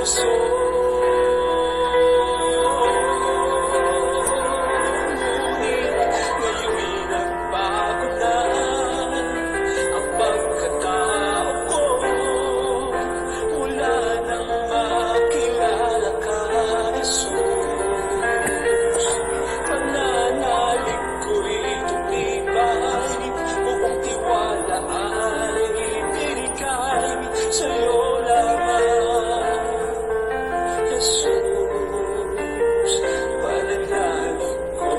puso. Ngayon'y nagbago na ang pagkatao ko. Wala nang makilala ka, Jesus. Pananalig ko'y tumibay, buong tiwala ay binigay sa'yo lamang, Jesus. Pananalig ko.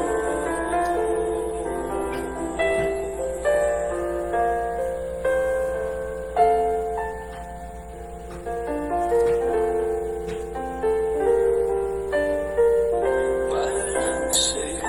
Para lang sa'yo.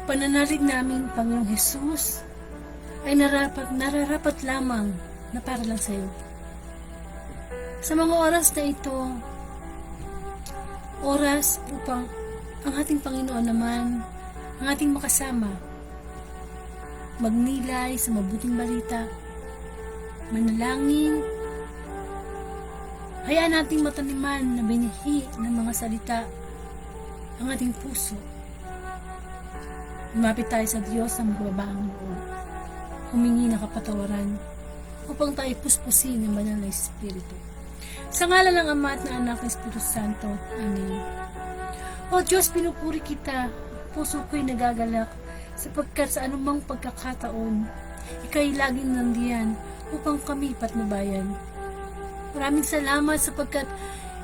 Pananalig namin, Panginoong Jesus, ay nararapat lamang na para lang sa iyo. Sa mga oras na ito, oras upang ang ating Panginoon naman, ang ating makasama, magnilay sa mabuting balita, manalangin, hayaan nating mataniman na binihi ng mga salita ang ating puso. Lumapit tayo sa Diyos sa magbabaang loob, humingi ng kapatawaran upang tayo puspusin ng banal na Espiritu. Sa ngalan ng Ama at ng Anak ng Espiritu Santo. Amen. O Diyos, pinupuri kita, puso ko'y nagagalak sapagkat sa anumang pagkakataon, ika'y laging nandiyan upang kami patnubayan. Maraming salamat sapagkat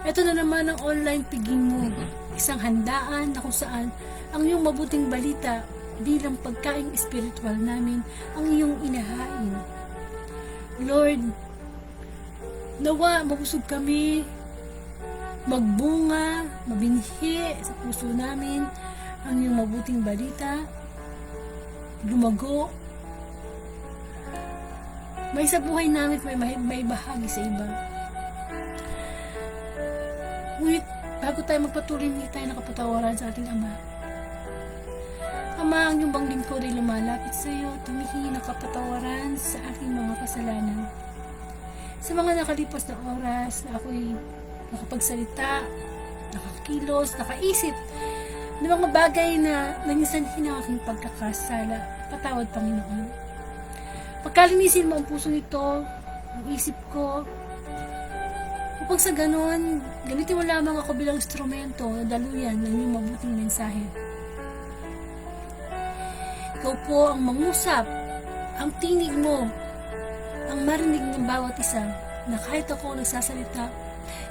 ito na naman ang online piging mo, isang handaan na kung saan ang iyong mabuting balita bilang pagkaing espiritual namin ang iyong inahain. Lord, nawa mabusog kami, magbunga, mabinhi sa puso namin ang iyong mabuting balita, lumago, may sa buhay namin at may bahagi sa iba. Ngunit bago tayo magpatuloy, hindi tayo nakapatawaran sa ating Ama. Ama, ang iyong bang lingkod ay lumalapit sa iyo, tumihingi ng kapatawaran sa aking mga kasalanan. Sa mga nakalipas na oras na ako'y nakapagsalita, nakakilos, nakaisip ng mga bagay na nangisanhin ang aking pagkakasala, patawad, Panginoon. Pagkalinisin mo ang puso nito, ang isip ko, upang sa ganon, gamitin mo lamang ako bilang instrumento na daluyan ng iyong mabuting mensahe. Ikaw po ang mangusap, ang tinig mo, ang marinig ng bawat isa, na kahit ako nagsasalita,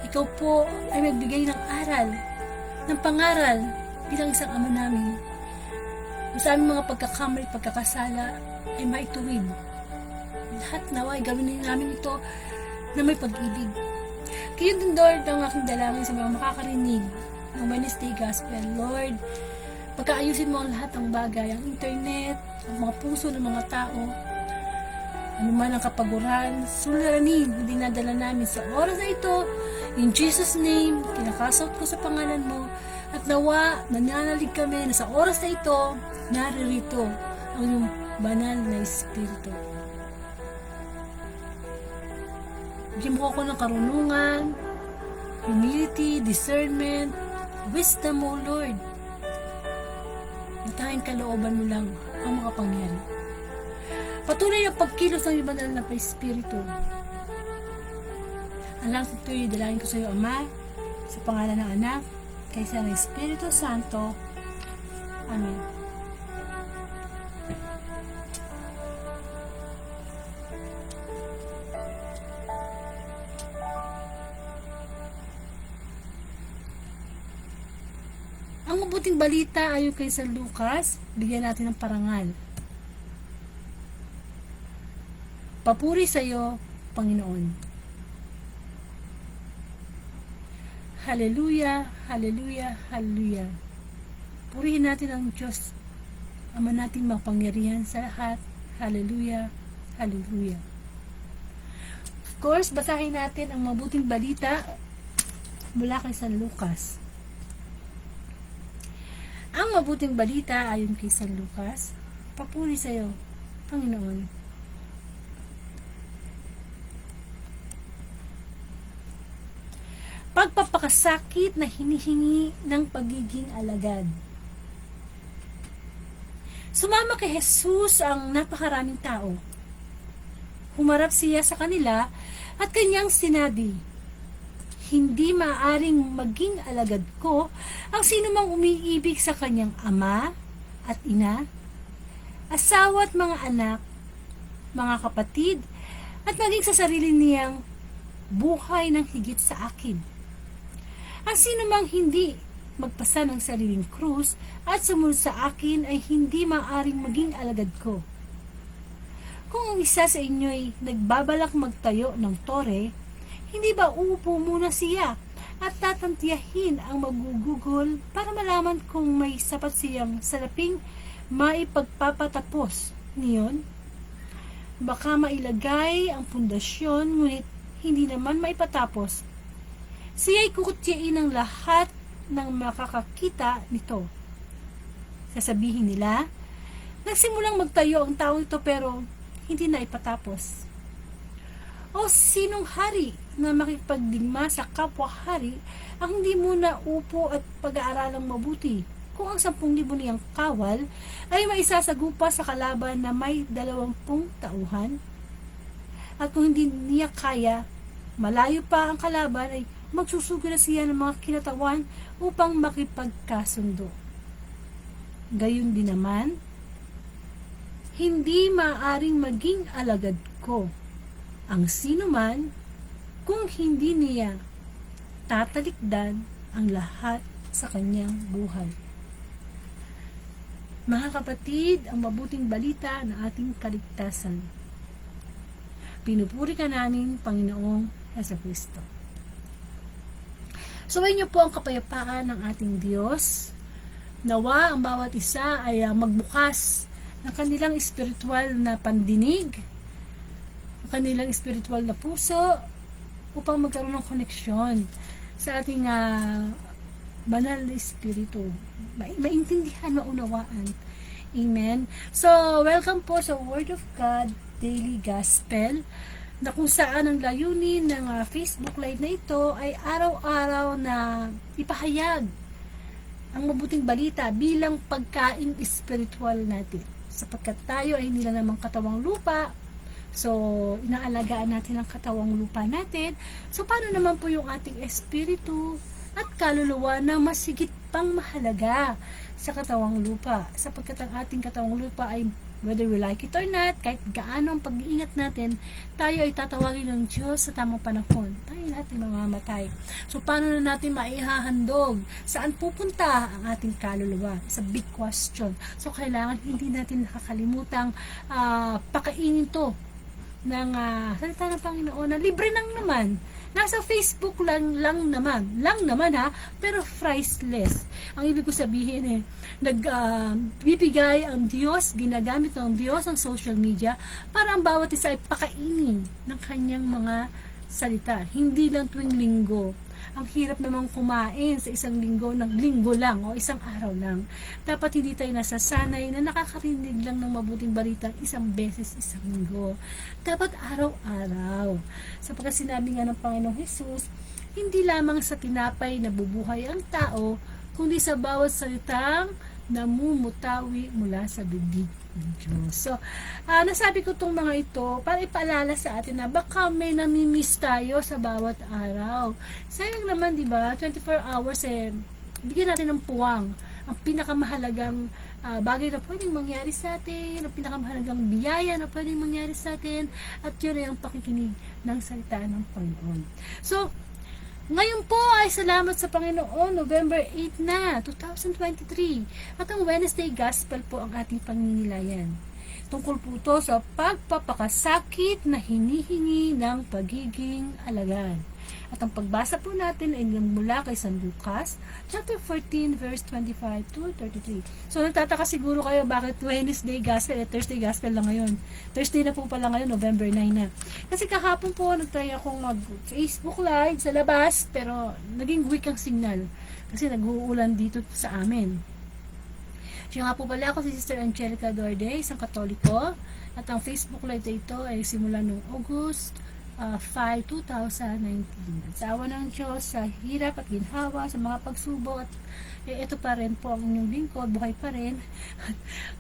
ikaw po ay magbigay ng aral, ng pangaral bilang isang Ama namin. Sa aming mga pagkakamali, pagkakasala ay maituwid. Lahat nawa ay gawin namin ito na may pag-ibig. Kaya din, Lord, ang aking dalangin sa mga makakarinig ng Wednesday Gospel. Lord, pagkaayusin mo ang lahat ng bagay, ang internet, ang mga puso ng mga tao, anuman ang kapaguran, suliranin na dinadala namin sa oras na ito. In Jesus' name, kinakasot ko sa pangalan mo, at nawa, nananalig kami na sa oras na ito, naririto ang iyong banal na Espiritu. Bigyan mo ako ng karunungan, humility, discernment, wisdom, O Lord. Natahin kalooban mo lang ang mga pangyari. Patuloy ang pagkilos ng banal na Espiritu. Ang lang ito'y dalangin ko sa iyo, Ama, sa pangalan ng Anak, kaysa ng Espiritu Santo. Amen. Ang mabuting balita ayon kay San Lucas, bigyan natin ng parangal. Papuri sa iyo, Panginoon. Hallelujah, hallelujah, hallelujah. Purihin natin ang Diyos, Ama nating mapangyarihan sa lahat. Hallelujah, hallelujah. Of course, basahin natin ang mabuting balita mula kay San Lucas. Ang mabuting balita ayon kay San Lucas, papuri sa iyo, Panginoon. Pagpapakasakit na hinihingi ng pagiging alagad. Sumama kay Jesus ang napakaraming tao. Humarap siya sa kanila at kanyang sinabi, "Hindi maaaring maging alagad ko ang sinumang umiibig sa kanyang ama at ina, asawa at mga anak, mga kapatid, at maging sa sarili niyang buhay ng higit sa akin. Ang sinumang hindi magpasa ng sariling krus at sumunod sa akin ay hindi maaaring maging alagad ko. Kung ang isa sa inyo ay nagbabalak magtayo ng tore, hindi ba uupo muna siya at tatantiyahin ang magugugol para malaman kung may sapat siyang salaping maipagpapatapos niyon? Baka mailagay ang pundasyon ngunit hindi naman maipatapos. Siya'y kukutyain ng lahat ng makakakita nito. Sasabihin nila, nagsimulang magtayo ang tao ito pero hindi na ipatapos. O sinong hari na makipagdigma sa kapwa-hari ang hindi muna upo at pag-aaralang mabuti kung ang 10,000 niyang kawal ay maisasagupa sa kalaban na may 20 tauhan? At kung hindi niya kaya, malayo pa ang kalaban ay magsusugo na siya ng mga kinatawan upang makipagkasundo. Gayon din naman, hindi maaaring maging alagad ko ang sino man kung hindi niya tatalikdan ang lahat sa kanyang buhay. Mga kapatid, ang mabuting balita ng ating kaligtasan. Pinupuri ka namin, Panginoong Jesucristo. Suwayin niyo po ang kapayapaan ng ating Diyos. Nawa ang bawat isa ay magbukas ng kanilang espiritual na pandinig, ang kanilang espiritual na puso upang magkaroon ng koneksyon sa ating banal na espiritu. Maintindihan, maunawaan. Amen. So, welcome po sa Word of God Daily Gospel, na kung saan ang layunin ng Facebook Live na ito ay araw-araw na ipahayag ang mabuting balita bilang pagkain espiritual natin. Sapagkat tayo ay nila namang katawang lupa, so inaalagaan natin ang katawang lupa natin. So paano naman po yung ating espiritu at kaluluwa na masigit pang mahalaga sa katawang lupa? Sapagkat ang ating katawang lupa ay, whether we like it or not, kahit gaano ang pag-iingat natin, tayo ay tatawagin ng Diyos sa tamang panahon. Tayo lahat ay mamamatay. So, paano na natin maihahandog? Saan pupunta ang ating kaluluwa? It's a big question. So, kailangan hindi natin nakakalimutang pakainin to ng salita ng Panginoon na libre nang naman. Nasa Facebook lang naman ha, pero priceless. Ang ibig ko sabihin nagbibigay ang Diyos, ginagamit ng Diyos ang social media para ang bawat isa ay pakainin ng kanyang mga salita. Hindi lang tuwing linggo. Ang hirap namang kumain sa isang linggo ng linggo lang o isang araw lang. Dapat hindi tayo nasasanay na nakakarinig lang ng mabuting balita isang beses isang linggo. Dapat araw-araw. Sapagkat sinabi nga ng Panginoong Hesus, hindi lamang sa tinapay nabubuhay ang tao, kundi sa bawat salitang namumutawi mula sa bibig ng Diyos. So, nasabi ko itong mga ito para ipaalala sa atin na baka may namimiss tayo sa bawat araw. Sayang naman, di ba? 24 hours bigyan natin ng puwang. Ang pinakamahalagang bagay na pwedeng mangyari sa atin, ang pinakamahalagang biyaya na pwedeng mangyari sa atin, at yun ay ang pakikinig ng salita ng Panginoon. So, ngayon po ay salamat sa Panginoon, November 8 na, 2023. At ang Wednesday Gospel po ang ating pangingilayan. Tungkol po ito sa pagpapakasakit na hinihingi ng pagiging alagad. At ang pagbasa po natin ay mula kay San Lucas, chapter 14, verse 25 to 33. So, nagtataka siguro kayo bakit Wednesday Gospel at Thursday Gospel lang ngayon. Thursday na po pala ngayon, November 9 na. Kasi kahapon po, nagtry akong mag-Facebook Live sa labas, pero naging weak ang signal. Kasi nag-uulan dito sa amin. Siya nga po pala ako si Sister Angelica Duarte, isang Katoliko. At ang Facebook Live ito ay simula noong August 5, 2019. At sa awa ng Diyos, sa hirap at ginhawa, sa mga pagsubok, at ito pa rin po ang inyong lingkod, buhay pa rin,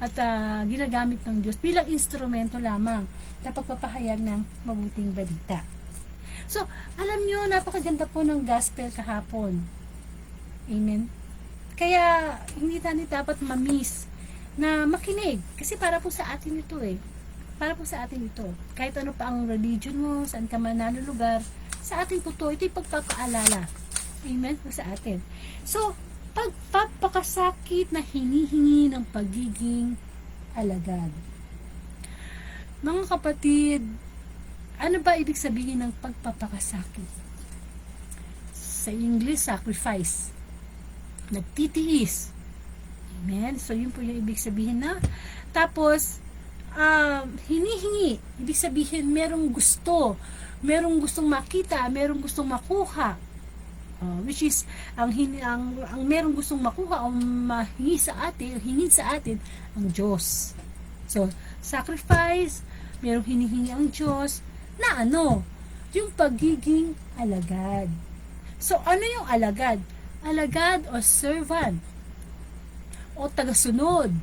at ginagamit ng Diyos bilang instrumento lamang na pagpapahayag ng mabuting balita. So, alam nyo, napakaganda po ng gospel kahapon. Amen? Kaya, hindi tayo dapat ma-miss na makinig. Kasi para po sa atin ito eh. Para po sa atin ito. Kahit ano pa ang religion mo, saan ka man nalulugar, sa atin po ito. Ito yung pagpapaalala. Amen? Sa atin. So, pagpapakasakit na hinihingi ng pagiging alagad. Mga kapatid, ano ba ibig sabihin ng pagpapakasakit? Sa English, sacrifice. Nagtitiis. Amen? So, yun po yung ibig sabihin na. Tapos, hinihingi. Ibig sabihin, merong gusto. Merong gustong makita. Merong gustong makuha. Which is, ang merong gustong makuha o mahingi sa atin, hingin sa atin, ang Diyos. So, sacrifice, merong hinihingi ang Diyos, na ano? Yung pagiging alagad. So, ano yung alagad? Alagad o servant o tagasunod,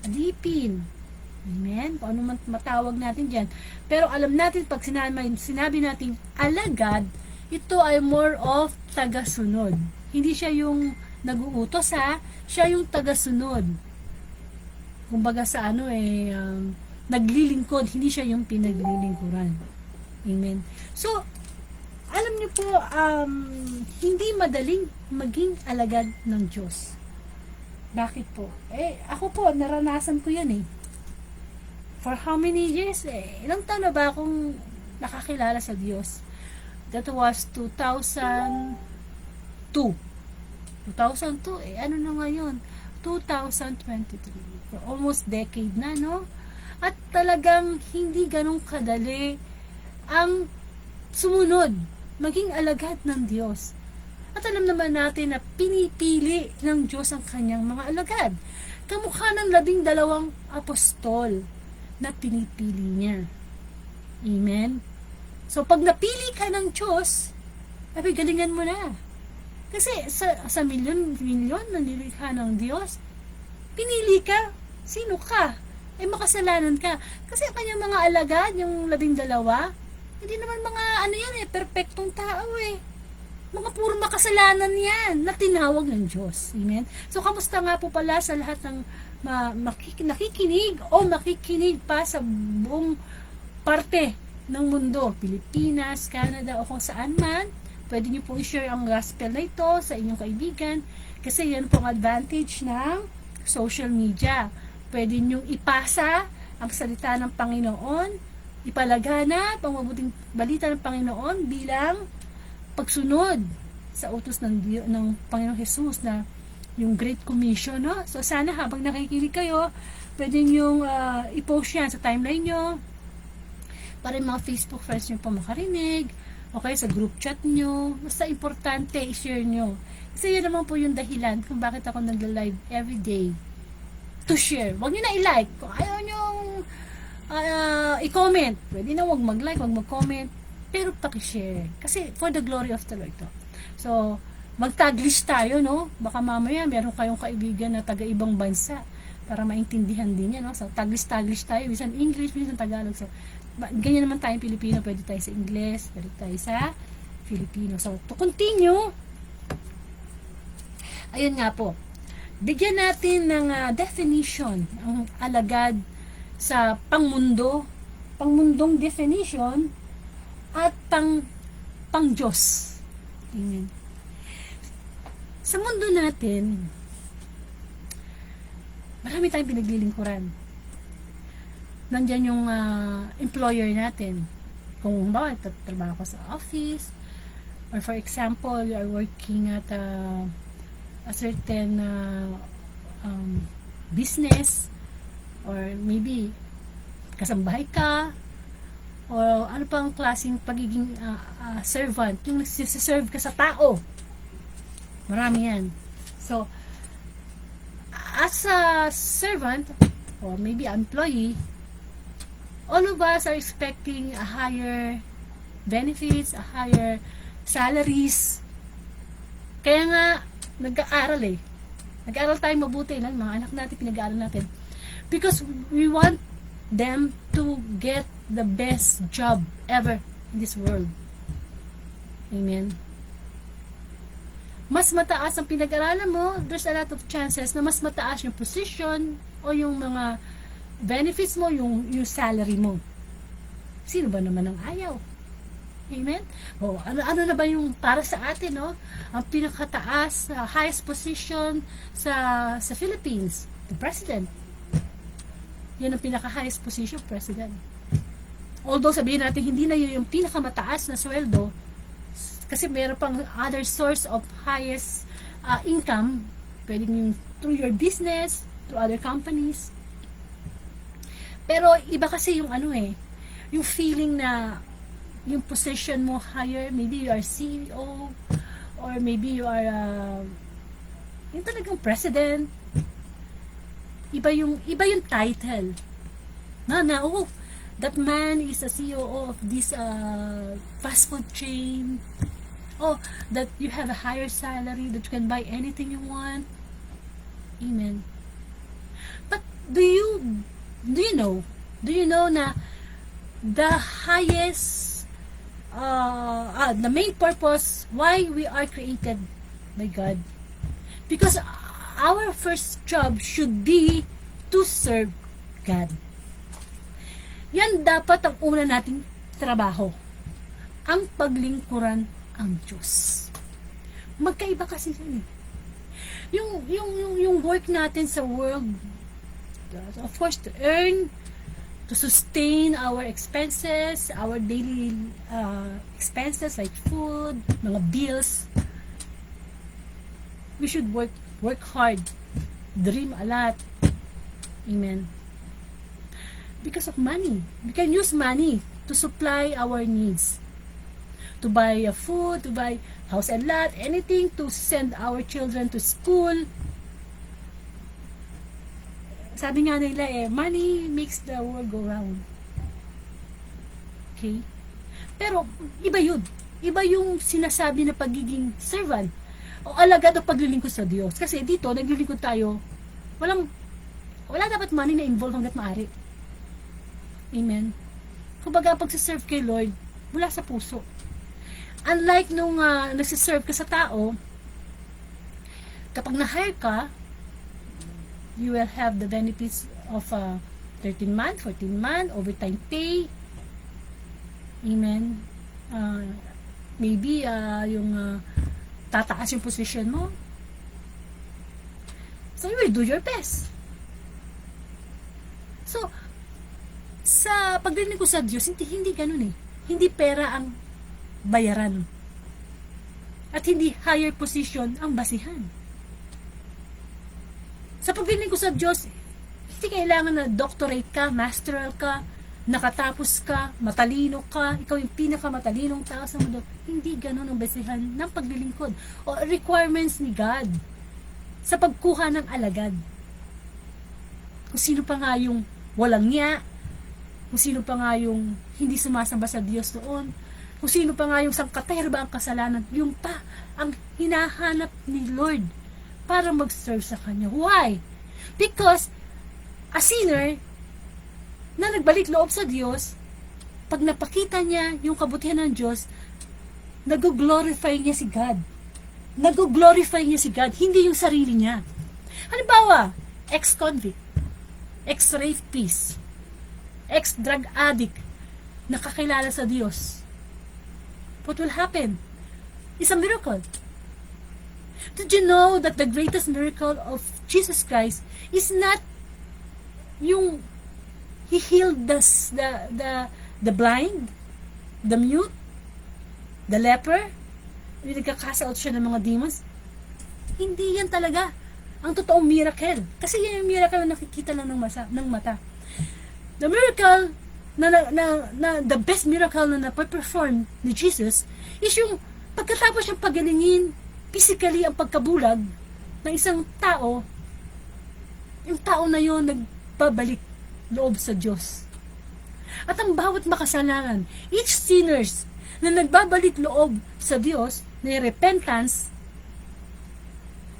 alipin. Amen? Kung ano man matawag natin dyan. Pero alam natin, pag sinabi natin alagad, ito ay more of tagasunod. Hindi siya yung nag-uutos siya yung tagasunod. Kumbaga sa naglilingkod, hindi siya yung pinaglilingkuran. Amen? So, alam niyo po, hindi madaling maging alagad ng Diyos. Bakit po? Ako po, naranasan ko yan For how many years? Ilang taon na ba akong nakakilala sa Diyos? That was 2002. 2002, ano na ngayon? 2023. For almost decade na, no? At talagang hindi ganun kadali ang sumunod, maging alagad ng Diyos. At alam naman natin na pinipili ng Diyos ang kanyang mga alagad. Kamukha ng 12 apostol na pinipili niya. Amen? So, pag napili ka ng Diyos, galingan mo na. Kasi sa milyon na nilikha ng Diyos, pinili ka, sino ka? Makasalanan ka. Kasi ang kanyang mga alagad, yung 12, hindi naman mga perpektong tao Mga puro makasalanan yan na tinawag ng Diyos. Amen? So, kamusta nga po pala sa lahat ng nakikinig o makikinig pa sa buong parte ng mundo, Pilipinas, Canada, o kung saan man, pwede nyo pong i-share ang gospel na ito sa inyong kaibigan kasi yan pong advantage ng social media. Pwede nyo ipasa ang salita ng Panginoon, ipalaganap ang mabuting balita ng Panginoon bilang pagsunod sa utos ng Panginoong Jesus na yung Great Commission, no? So, sana habang nakikinig kayo, pwede nyo i-post yan sa timeline nyo para yung mga Facebook friends nyo pa makarinig, okay, sa group chat nyo. Basta importante, i-share nyo. Kasi yan naman po yung dahilan kung bakit ako nagla-live everyday to share. Huwag nyo na i-like. Kung ayaw nyo i-comment, pwede na huwag mag-like, huwag mag-comment, pero paki-share. Kasi for the glory of the Lord to. So, mag-taglish tayo, no? Baka mamaya meron kayong kaibigan na taga-ibang bansa para maintindihan din yan, no? So, taglish tayo. Minsan English, minsan Tagalog. So, ganyan naman tayong Pilipino. Pwede tayo sa English, pwede tayo sa Filipino. So, to continue, ayun nga po. Bigyan natin ng definition ang alagad sa pangmundong definition at pang-Diyos. Amen. Sa mundo natin, marami tayong pinaglilingkuran. Nandyan yung employer natin. Kung ba, trabaho ko sa office, Or for example, you are working at a certain business, or maybe kasambahay ka, o ano pang klaseng pagiging servant, yung nagsiserve ka sa tao. Marami yan. So, as a servant, or maybe employee, all of us are expecting a higher benefits, a higher salaries. Kaya nga, nag-aaral eh. Nag-aaral tayo mabuti lang, mga anak natin, pinag-aaral natin. Because we want them to get the best job ever in this world. Amen. Mas mataas ang pinag-aralan mo, there's a lot of chances na mas mataas yung position o yung mga benefits mo, yung salary mo. Sino ba naman ang ayaw? Amen? O, ano na ba yung para sa atin, no? Ang pinakataas, highest position sa Philippines, the president. Yan ang pinaka-highest position, president. Although sabihin natin, hindi na yun yung pinakamataas na sweldo, kasi meron pang other source of highest income, pwedeng yung through your business, to other companies. Pero iba kasi yung yung feeling na yung position mo higher, maybe you are CEO, or maybe you are yung talagang president. Iba yung title. Oh, that man is a CEO of this fast food chain. Oh, that you have a higher salary, that you can buy anything you want. Amen. But do you know na the highest the main purpose why we are created by God, because our first job should be to serve God. Yan dapat ang una nating trabaho, ang paglingkuran ang Diyos. Magkaiba kasi yun eh. Yung work natin sa world, of course, to earn, to sustain our expenses, our daily expenses like food, mga bills. We should work hard, dream a lot. Amen. Because of money. We can use money to supply our needs. To buy food, to buy house and lot, anything to send our children to school. Sabi nga nila money makes the world go round. Okay? Pero, iba yun. Iba yung sinasabi na pagiging servant o alagad o paglilingkod sa Diyos. Kasi dito, naglilingkod tayo, wala dapat money na involved hanggat maaari. Amen? Kumbaga, pagsiserve kay Lord, mula sa puso. Unlike nung nagsiserve ka sa tao, kapag na-hire ka, you will have the benefits of 13-month, 14-month, overtime pay. Amen. Maybe yung tataas yung position mo. So you will do your best. So, sa pagdinig ko sa Diyos, hindi ganun eh. Hindi pera ang bayaran. At hindi higher position ang basihan. Sa pagdinig ko sa Diyos, hindi kailangan na doctorate ka, masteral ka, nakatapos ka, matalino ka, ikaw yung pinakamatalinong tao sa mundo. Hindi ganun ang basihan ng paglilingkod o requirements ni God sa pagkuha ng alagad. Kung sino pa nga yung walang niya, kung sino pa nga yung hindi sumasamba sa Diyos noon, kung sino pa nga yung sangkaterba ang kasalanan, yung pa ang hinahanap ni Lord para mag-serve sa Kanya. Why? Because a sinner na nagbalik loob sa Diyos, pag napakita niya yung kabutihan ng Diyos, nag-glorify niya si God. Nag-glorify niya si God, hindi yung sarili niya. Halimbawa, ex-convict, ex-rapist, ex-drug addict, nakakilala sa Diyos. What will happen? It's a miracle. Did you know that the greatest miracle of Jesus Christ is not yung He healed the blind, the mute, the leper, yung nagkakasa out siya ng mga demons. Hindi yan talaga ang totoong miracle. Kasi yan yung miracle na nakikita lang ng mata. The miracle the best miracle na napaperform ni Jesus is yung pagkatapos yung pagalingin physically ang pagkabulag ng isang tao, yung tao na yon nagbabalik loob sa Diyos. At ang bawat makasalanan, each sinners na nagbabalik loob sa Diyos, na repentance,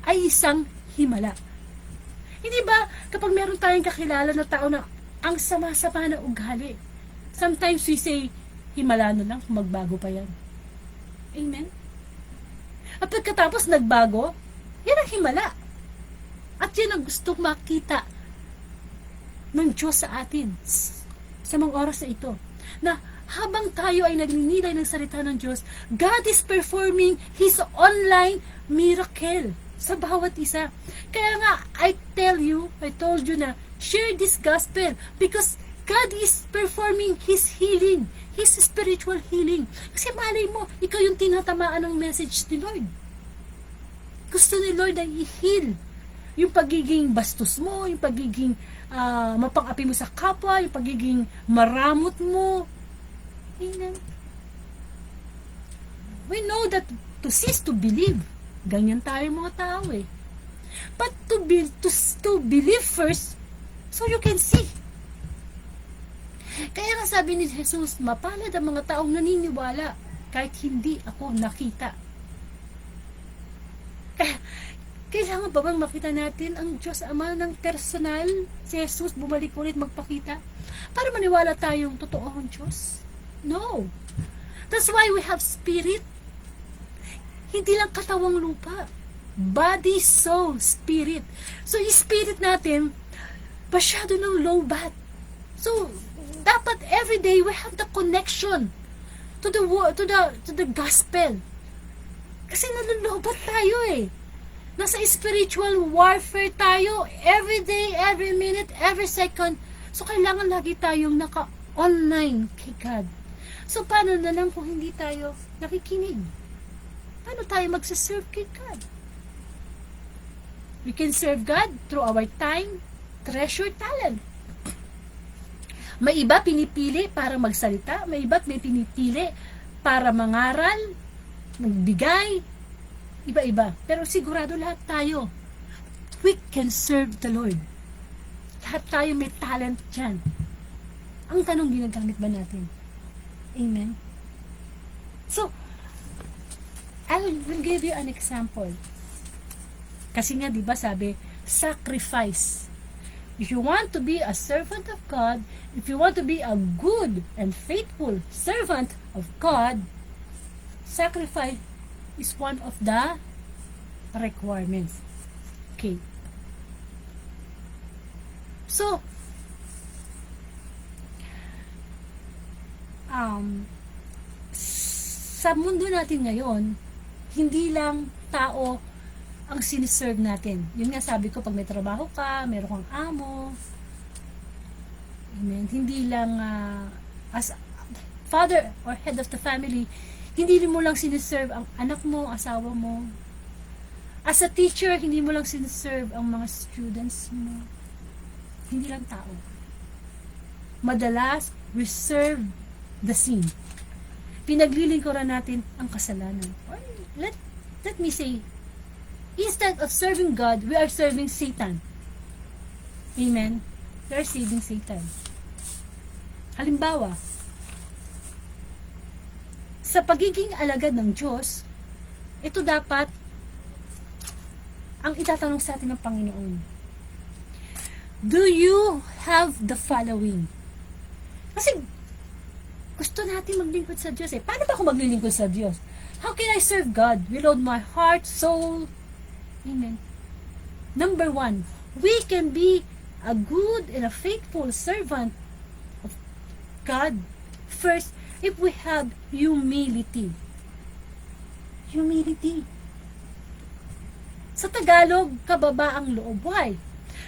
ay isang himala. Hindi ba kapag meron tayong kakilala na tao na ang sama-sama na ugali, sometimes we say, himala na lang, magbago pa yan. Amen? At pagkatapos nagbago, yan ang himala. At yan ang gustong makita ng Diyos sa atin sa mga oras na ito. Na habang tayo ay nagninilay ng salita ng Diyos, God is performing His online miracle sa bawat isa. Kaya nga, I told you na, share this gospel because God is performing His healing, His spiritual healing. Kasi malay mo, ikaw yung tinatamaan ng message ni Lord. Gusto ni Lord na i-heal yung pagiging bastos mo, yung pagiging mapang-api mo sa kapwa, yung pagiging maramot mo. Amen. We know that to cease to believe, ganyan tayo mga tao eh. But to believe first, so you can see. Kaya nga sabi ni Jesus, mapalad ang mga taong naniniwala kahit hindi ako nakita. Kailangan ba bang makita natin ang Diyos Ama ng personal? Si Jesus bumalik ulit magpakita para maniwala tayong totoo ang Diyos? No. That's why we have spirit. Hindi lang katawang lupa. Body, soul, spirit. So, yung spirit natin, masyado ng low bat. So, dapat every day we have the connection to the gospel. Kasi nalulubat tayo eh. Nasa spiritual warfare tayo every day, every minute, every second. So, kailangan lagi tayong naka-online kay God. So, paano na lang kung hindi tayo nakikinig? Paano tayo magsaserve kay God? We can serve God through our time, treasure, talent. May iba pinipili para magsalita, may iba may pinipili para mangaral, magbigay, iba-iba. Pero sigurado lahat tayo, we can serve the Lord. Lahat tayo may talent dyan. Ang tanong, ginagamit ba natin? Amen? So, I will give you an example. Kasi nga, di ba sabi, sacrifice. If you want to be a servant of God, if you want to be a good and faithful servant of God, sacrifice is one of the requirements. Okay. So, sa mundo natin ngayon, hindi lang tao ang siniserve natin. Yun nga sabi ko, pag may trabaho ka, meron kang amo, amen, hindi lang as father or head of the family, hindi mo lang siniserve ang anak mo, asawa mo. As a teacher, hindi mo lang siniserve ang mga students mo. Hindi lang tao. Madalas, we serve the sin. Pinaglilingkuran natin ang kasalanan. Or let me say, instead of serving God, we are serving Satan. Amen? We are serving Satan. Halimbawa, sa pagiging alagad ng Diyos, ito dapat ang itatanong sa atin ng Panginoon. Do you have the following? Kasi gusto natin maglingkod sa Diyos eh. Paano ba ako maglilingkod sa Diyos? How can I serve God with all my heart, soul? Amen. Number 1, we can be a good and a faithful servant of God. First, if we have humility. Humility. Sa Tagalog, kababaang loob. Why?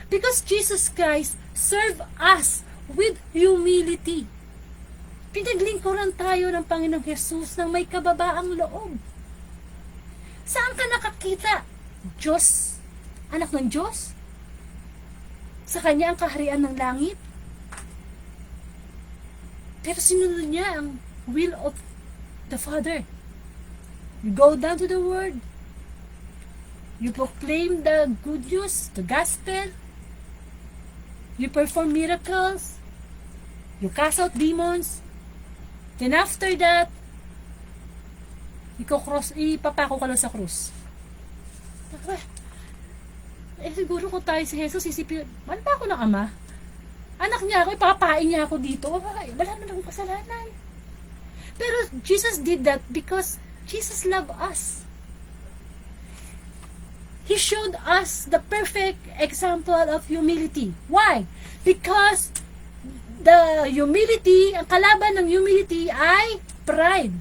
Because Jesus Christ served us with humility. Pinaglingkuran tayo ng Panginoong Jesus ng may kababaang loob. Saan ka nakakita? Diyos, anak ng Diyos? Sa Kanya ang kaharian ng langit? Pero sinunod niya ang will of the Father. You go down to the Word. You proclaim the good news, the gospel. You perform miracles. You cast out demons. Then after that, ipapako ka lang sa krus. Siguro kung tayo si Jesus, isipin, ano ba ako ng Ama? Anak niya ako, ipapain niya ako dito. Wala naman akong kasalanan. Pero Jesus did that because Jesus loved us. He showed us the perfect example of humility. Why? Because the humility, ang kalaban ng humility ay pride.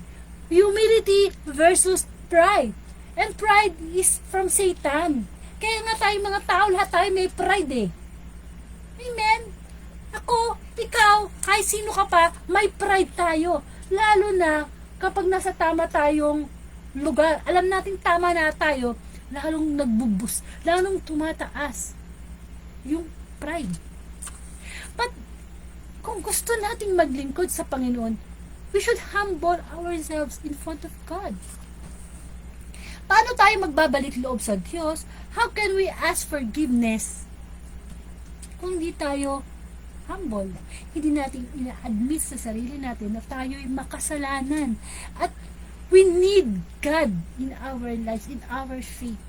Humility versus pride. And pride is from Satan. Kaya nga tayo mga tao, lahat tayo may pride eh. Amen? Ako, ikaw, kahit sino ka pa, may pride tayo. Lalo na kapag nasa tama tayong lugar. Alam natin tama na tayo, lalong nagbubus, lalong tumataas yung pride. But kung gusto nating maglingkod sa Panginoon, we should humble ourselves in front of God. Paano tayo magbabalik loob sa Diyos? How can we ask forgiveness kung hindi tayo humble? Hindi natin ina-admit sa sarili natin na tayo ay makasalanan. At we need God in our lives, in our faith.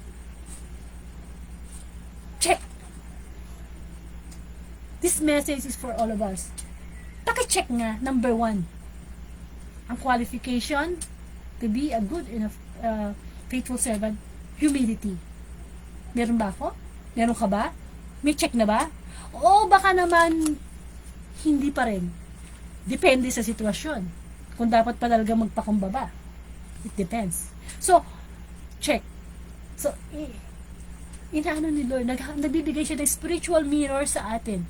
Check! This message is for all of us. Paki-check nga, number 1. Ang qualification to be a good and faithful servant, humility. Meron ba ako? Meron ka ba? May check na ba? O baka naman hindi pa rin. Depende sa sitwasyon. Kung dapat pa talaga magpakumbaba. It depends. So, check. So, inaano ni Lord, nagbibigay siya ng spiritual mirror sa atin.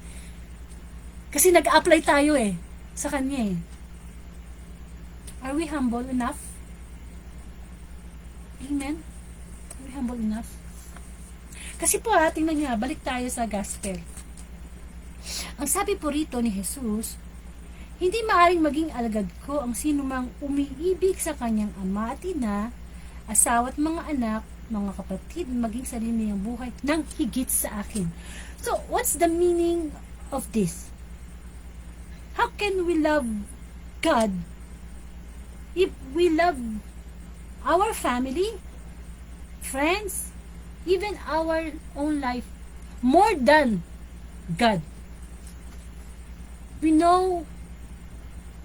Kasi nag-apply tayo sa Kanya Are we humble enough? Amen? Are we humble enough? Kasi po tingnan niya, balik tayo sa gospel. Ang sabi po rito ni Jesus, hindi maaring maging alagad ko ang sinumang umiibig sa kanyang ama at ina, asawa at mga anak, mga kapatid, maging sarili niyang buhay nang higit sa akin. So, what's the meaning of this? How can we love God if we love our family, friends, even our own life more than God? We know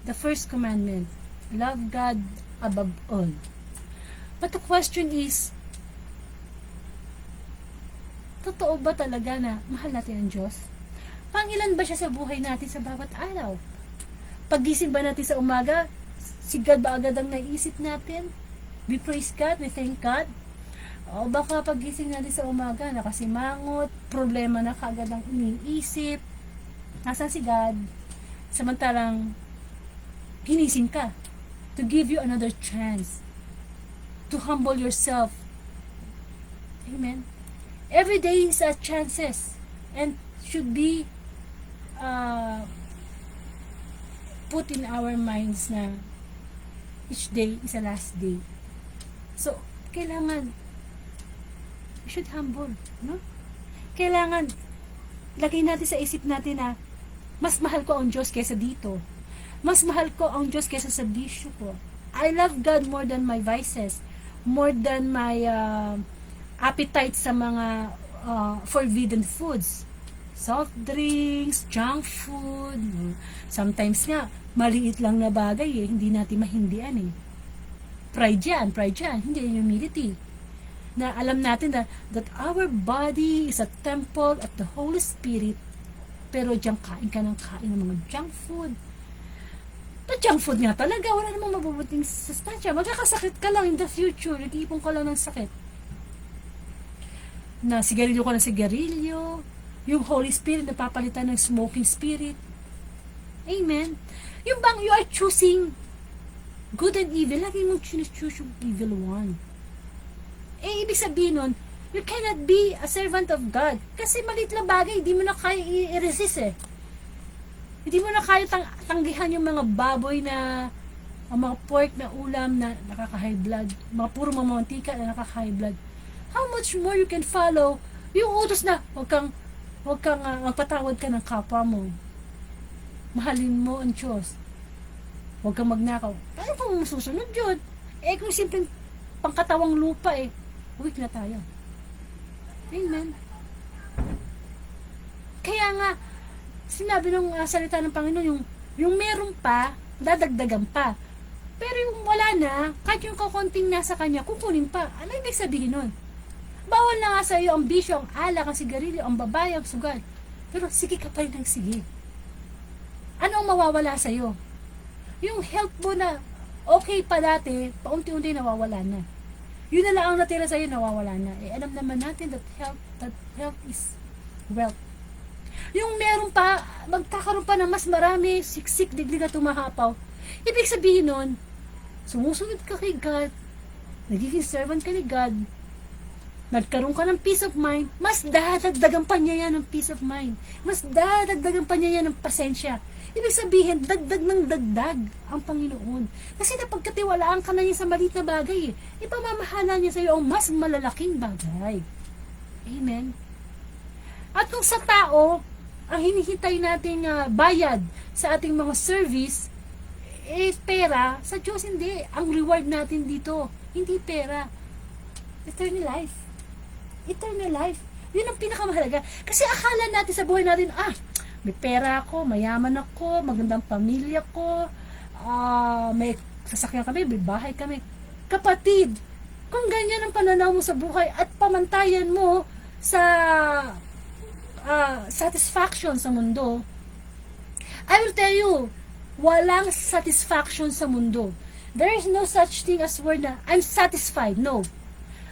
the first commandment, love God above all. But the question is, totoo ba talaga na mahal natin ang Diyos? Pangilan ba siya sa buhay natin sa bawat araw? Paggising ba natin sa umaga, si God ba agad ang naisip natin? We praise God, we thank God. O baka paggising natin sa umaga, nakasimangot, problema na kaagad ang iniisip. Nasaan si God? Samantalang, ginising ka to give you another chance to humble yourself. Amen. Every day is a chances and should be put in our minds na each day is a last day. So, kailangan we should humble, no? Kailangan lagay natin sa isip natin na mas mahal ko ang Diyos kaysa dito. Mas mahal ko ang Diyos kaysa sa bisyo ko. I love God more than my vices, more than my appetite sa mga forbidden foods. Soft drinks, junk food. Sometimes nga, maliit lang na bagay hindi natin mahindian Pride yan. Hindi yung humility. Na alam natin that our body is a temple of the Holy Spirit. Pero diyan kain ka ng mga junk food. Na junk food nga talaga, wala namang mabubuting sustansya. Magkakasakit ka lang in the future. Nag-iipon ka lang ng sakit. Na sigarilyo ka ng sigarilyo. Yung Holy Spirit napapalitan ng smoking spirit. Amen. Yung bang you are choosing good and evil, lagi mong choose yung evil one. Eh, ibig sabihin nun, you cannot be a servant of God. Kasi maliit lang bagay, hindi mo na kaya i-resist eh. Hindi mo na kaya tanggihan yung mga baboy na, ang mga pork na ulam na nakaka-high blood, mga puro mga mantika na nakaka-high blood. How much more you can follow yung utos na huwag kang magpatawad ka ng kapwa mo. Mahalin mo ang Diyos. Huwag kang magnakaw. Ano pa mo susunod yun? Eh kung simpleng pangkatawang lupa eh, weak na tayo. Amen. Kaya nga, sinabi ng salita ng Panginoon, yung meron pa, dadagdagan pa. Pero yung wala na, kahit yung kakunting nasa kanya, kukunin pa. Ano ibig sabihin nun? Bawal na nga sa iyo ang bisyo, ang alak, ang sigarilyo, ang babae, ang sugal. Pero sige ka pa rin ng sige. Ano ang mawawala sa iyo? Yung health mo na okay pa dati, paunti-unti nawawala na. Yun na lang ang natira sa iyo, nawawala na. Eh, alam naman natin that health is wealth. Yung meron pa, magkakaroon pa ng mas marami, siksik, diglig at tumahapaw. Ibig sabihin nun, sumusunod ka kay God, nagiging servant ka ni God, nagkaroon ka ng peace of mind, mas dadagdagan pa niya yan ng peace of mind. Mas dadagdagan pa niya yan ng pasensya. Ibig sabihin, dagdag ng dagdag ang Panginoon. Kasi napagkatiwalaan ka na niya sa maliit na bagay, ipamamahala niya sa iyo ang mas malalaking bagay. Amen. At kung sa tao, ang hinihintay nating bayad sa ating mga service, eh pera, sa Diyos hindi. Ang reward natin dito, hindi pera. Eternal life. Eternal life. Yun ang pinakamahalaga. Kasi akala natin sa buhay natin, may pera ako, mayaman ako, magandang pamilya ko, may sasakyan kami, may bahay kami. Kapatid, kung ganyan ang pananaw mo sa buhay at pamantayan mo sa satisfaction sa mundo, I will tell you, walang satisfaction sa mundo. There is no such thing as word na, I'm satisfied. No.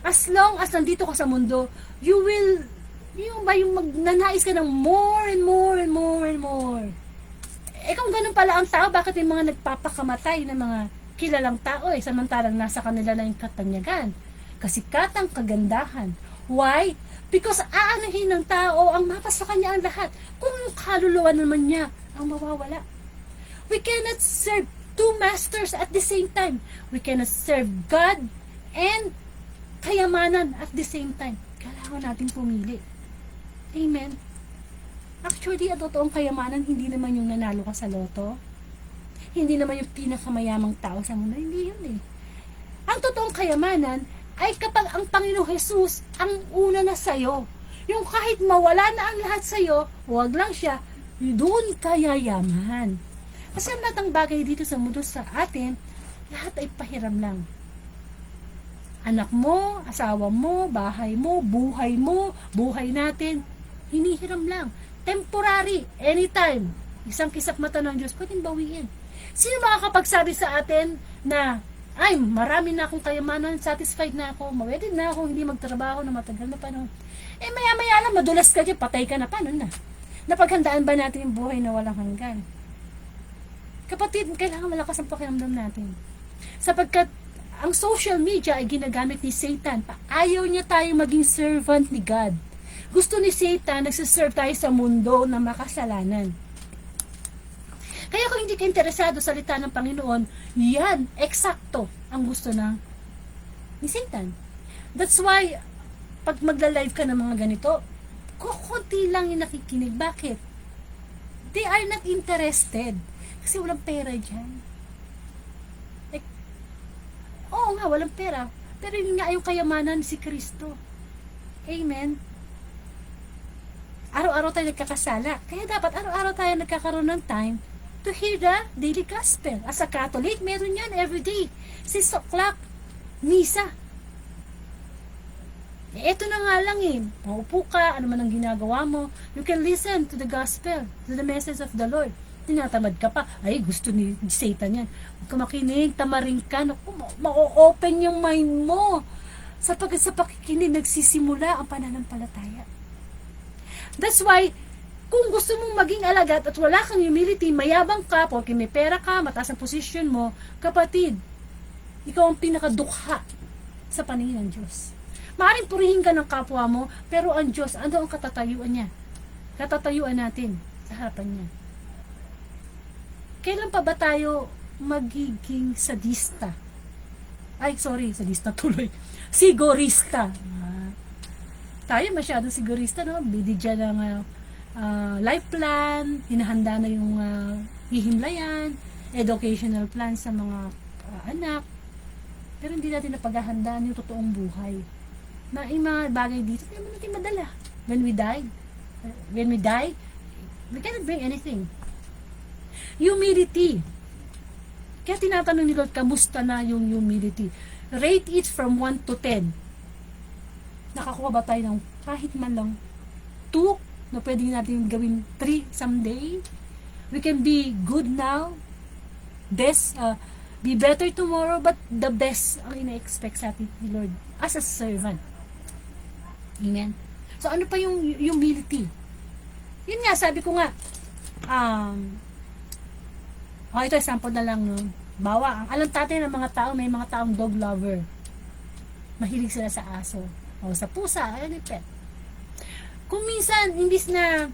As long as nandito ka sa mundo, you will, yung magnanais ka ng more and more and more and more. Eh kung ganun pala ang tao, bakit yung mga nagpapakamatay ng mga kilalang tao samantalang nasa kanila na yung katanyagan, kasikatang, kagandahan. Why? Because aanuhin ng tao ang mapa sa kanya ang lahat. Kung yung kaluluwa naman niya ang mawawala. We cannot serve two masters at the same time. We cannot serve God and kayamanan at the same time. Kailangan natin pumili. Amen. Actually, ang totoong kayamanan, hindi naman yung nanalo ka sa loto. Hindi naman yung pinakamayamang tao sa mundo. Hindi yun eh. Ang totoong kayamanan ay kapag ang Panginoong Jesus ang una na sa'yo. Yung kahit mawala na ang lahat sa'yo, huwag lang siya, doon ka yayaman. Kasi ang lahat ng bagay dito sa mundo sa atin, lahat ay pahiram lang. Anak mo, asawa mo, bahay mo, buhay natin, hinihiram lang. Temporary, anytime. Isang kisap mata ng Diyos, pwedeng bawiin. Sino makakapagsabi sa atin na, ay, marami na akong kayamanan, satisfied na ako, mawedid na ako, hindi magtrabaho na matagal na panahon. Eh, maya-maya lang, madulas ka dyan, patay ka na, paano na? Napaghandaan ba natin yung buhay na walang hanggan? Kapatid, kailangan malakas ang pakiramdam natin. Sapagkat, ang social media ay ginagamit ni Satan. Ayaw niya tayong maging servant ni God. Gusto ni Satan, nagsiserve tayo sa mundo na makasalanan. Kaya kung hindi ka interesado sa salita ng Panginoon, yan, eksakto ang gusto ni Satan. That's why, pag magla-live ka ng mga ganito, kukunti lang yung nakikinig. Bakit? They are not interested. Kasi walang pera dyan. Like, oo nga, walang pera. Pero yun nga yung kayamanan si Kristo. Amen. Araw-araw tayo nagkakasala. Kaya dapat araw-araw tayo nagkakaroon ng time to hear the daily gospel. As a Catholic, meron yan every day. 6 o'clock, misa. Eto na nga lang maupo ka, ano man ang ginagawa mo, you can listen to the gospel, to the message of the Lord. Tinatamad ka pa, ay gusto ni Satan yan. Huwag ka makinig, tamarin ka, ma-open yung mind mo. Sa pakikinig, nagsisimula ang pananampalataya. That's why, kung gusto mong maging alagad at wala kang humility, mayabang ka, porque may pera ka, mataas ang posisyon mo, kapatid, ikaw ang pinakadukha sa paningin ng Diyos. Maaaring purihin ka ng kapwa mo, pero ang Diyos, ano ang katatayuan niya? Katatayuan natin sa harapan niya. Kailan pa ba tayo magiging sadista? Ay, sorry, sadista tuloy. Sigurista. Tayo masyado sigurista, no? Bibigyan ng life plan, hinahanda na yung hihimlayan, educational plan sa mga anak. Pero hindi natin napaghahandaan yung totoong buhay. Na yung mga bagay dito, hindi naman natin madala. When we die, we cannot bring anything. Humility. Kaya tinatanong ni Lord, kamusta na yung humility? Rate it from 1 to 10. Nakakuha ba tayo ng kahit man lang 2 na pwede natin gawin 3 someday? We can be good now, best, be better tomorrow, but the best ang ina-expect sa atin ni Lord as a servant. Amen. So, ano pa yung humility? Yun nga, sabi ko nga, ito example na lang, no? Bawa, ang alam natin ng mga tao, may mga taong dog lover. Mahilig sila sa aso. O sa pusa, any pet. Kung minsan, imbis na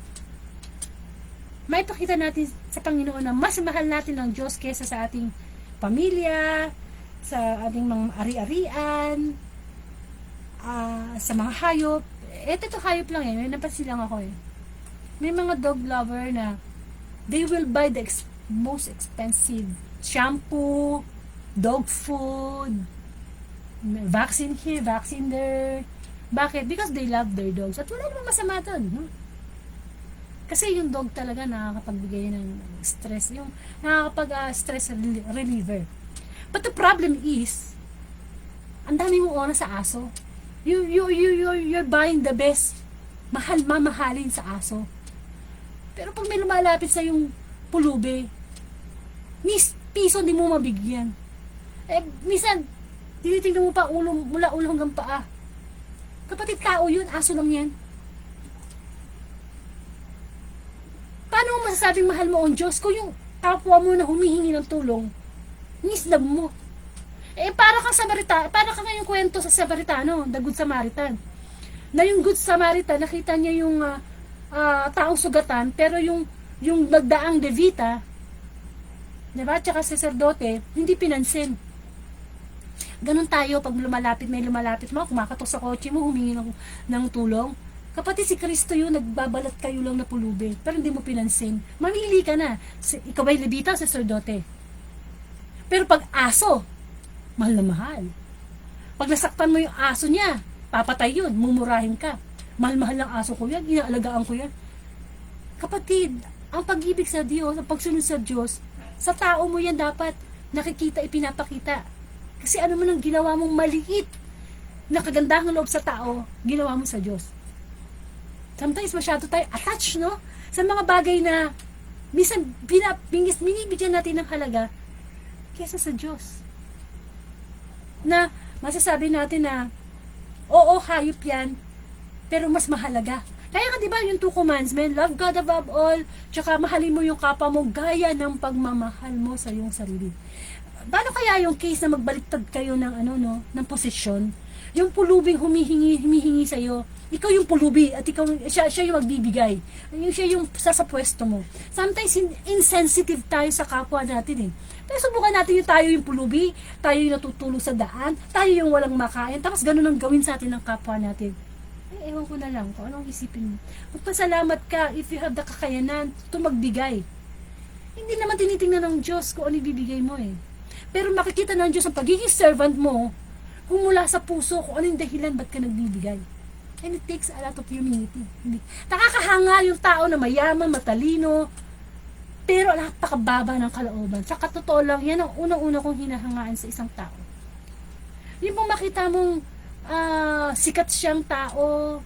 may pakita natin sa Panginoon na mas mahal natin ng Diyos kesa sa ating pamilya, sa ating mga ari-arian, sa mga hayop. Ito hayop lang eh. May napansin lang ako eh. May mga dog lover na they will buy the most expensive shampoo, dog food, vaccine here, vaccine there. Bakit? Because they love their dogs. At wala namang masama doon. No? Kasi yung dog talaga nakakapagbigay ng stress. Yung nakakapag-stress reliever. But the problem is, ang dami mong oras sa aso. You're buying the best. Mamahalin sa aso. Pero pag may lumalapit sa yung pulubi, piso di mo mabigyan. Minsan, tinitingnan mo pa mula ulo hanggang paa. Kapatid, tao yun, aso lang yan. Paano mo masasabing mahal mo ang Diyos kung yung kapwa mo na humihingi ng tulong, nisdam mo? Para kang yung kwento sa Samaritano, the Good Samaritan. Na yung Good Samaritan, nakita niya yung taong sugatan, pero yung nagdaang Levita, diba, tsaka sacerdote, hindi pinansin. Ganun tayo, pag may lumalapit mo, kumakatok sa kotse mo, humingi ng tulong. Kapatid, si Kristo yun, nagbabalat kayo lang na pulubi, pero hindi mo pinansin. Mamili ka na. Ikaw ay Levita, sacerdote. Pero pag aso, mahal na mahal. Pag nasaktan mo yung aso niya, papatay yun, mumurahin ka. Mahal-mahal ng aso ko yan, inaalagaan ko yan. Kapatid, ang pag-ibig sa Diyos, ang pagsunod sa Diyos, sa tao mo yan dapat nakikita, ipinapakita. Kasi ano man ang ginawa mong maliit na kagandahang loob sa tao, ginawa mo sa Diyos. Sometimes masyado tayo attached, no? Sa mga bagay na minsan binibigyan natin ng halaga kesa sa Diyos. Na masasabi natin na oo, hayop yan, pero mas mahalaga. Kaya ka diba yung 2 commandments, love God above all, tsaka mahalin mo yung kapwa mo gaya ng pagmamahal mo sa iyong sarili. Paano kaya yung case na magbaliktad kayo ng ng posisyon? Yung pulubing humihingi sa iyo, ikaw yung pulubi at siya yung magbibigay. Siya yung sa pwesto mo. Sometimes insensitive tayo sa kapwa natin eh. Pero subukan natin yung tayo yung pulubi, tayo yung natutulog sa daan, tayo yung walang makain, tapos ganun ang gawin sa atin ng kapwa natin. Ewan ko na lang kung anong isipin mo. Magpasalamat ka if you have the kakayanan to magbigay. Hindi naman tinitingnan ng Diyos kung ano ibibigay mo eh. Pero makikita ng Diyos ang pagiging servant mo kung mula sa puso kung ano yung dahilan ba't ka nagbibigay. And it takes a lot of humility. Nakakahanga yung tao na mayaman, matalino, pero napakababa ng kalooban. Sa katotoo lang, yan ang unang-una kong hinahangaan sa isang tao. Yung pong makita mong sikat siyang tao,